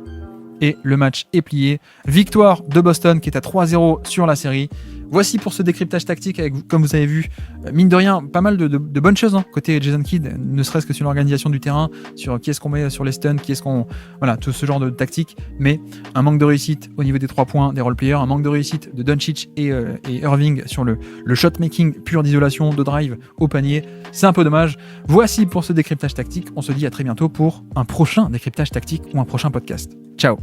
Et le match est plié. Victoire de Boston qui est à 3-0 sur la série. Voici pour ce décryptage tactique avec, comme vous avez vu, mine de rien, pas mal de bonnes choses côté Jason Kidd, ne serait-ce que sur l'organisation du terrain, sur qui est-ce qu'on met sur les stuns, voilà, tout ce genre de tactique, mais un manque de réussite au niveau des 3 points des role-players, un manque de réussite de Doncic et Irving sur le shot-making pur d'isolation, de drive au panier. C'est un peu dommage. Voici pour ce décryptage tactique. On se dit à très bientôt pour un prochain décryptage tactique ou un prochain podcast. Ciao.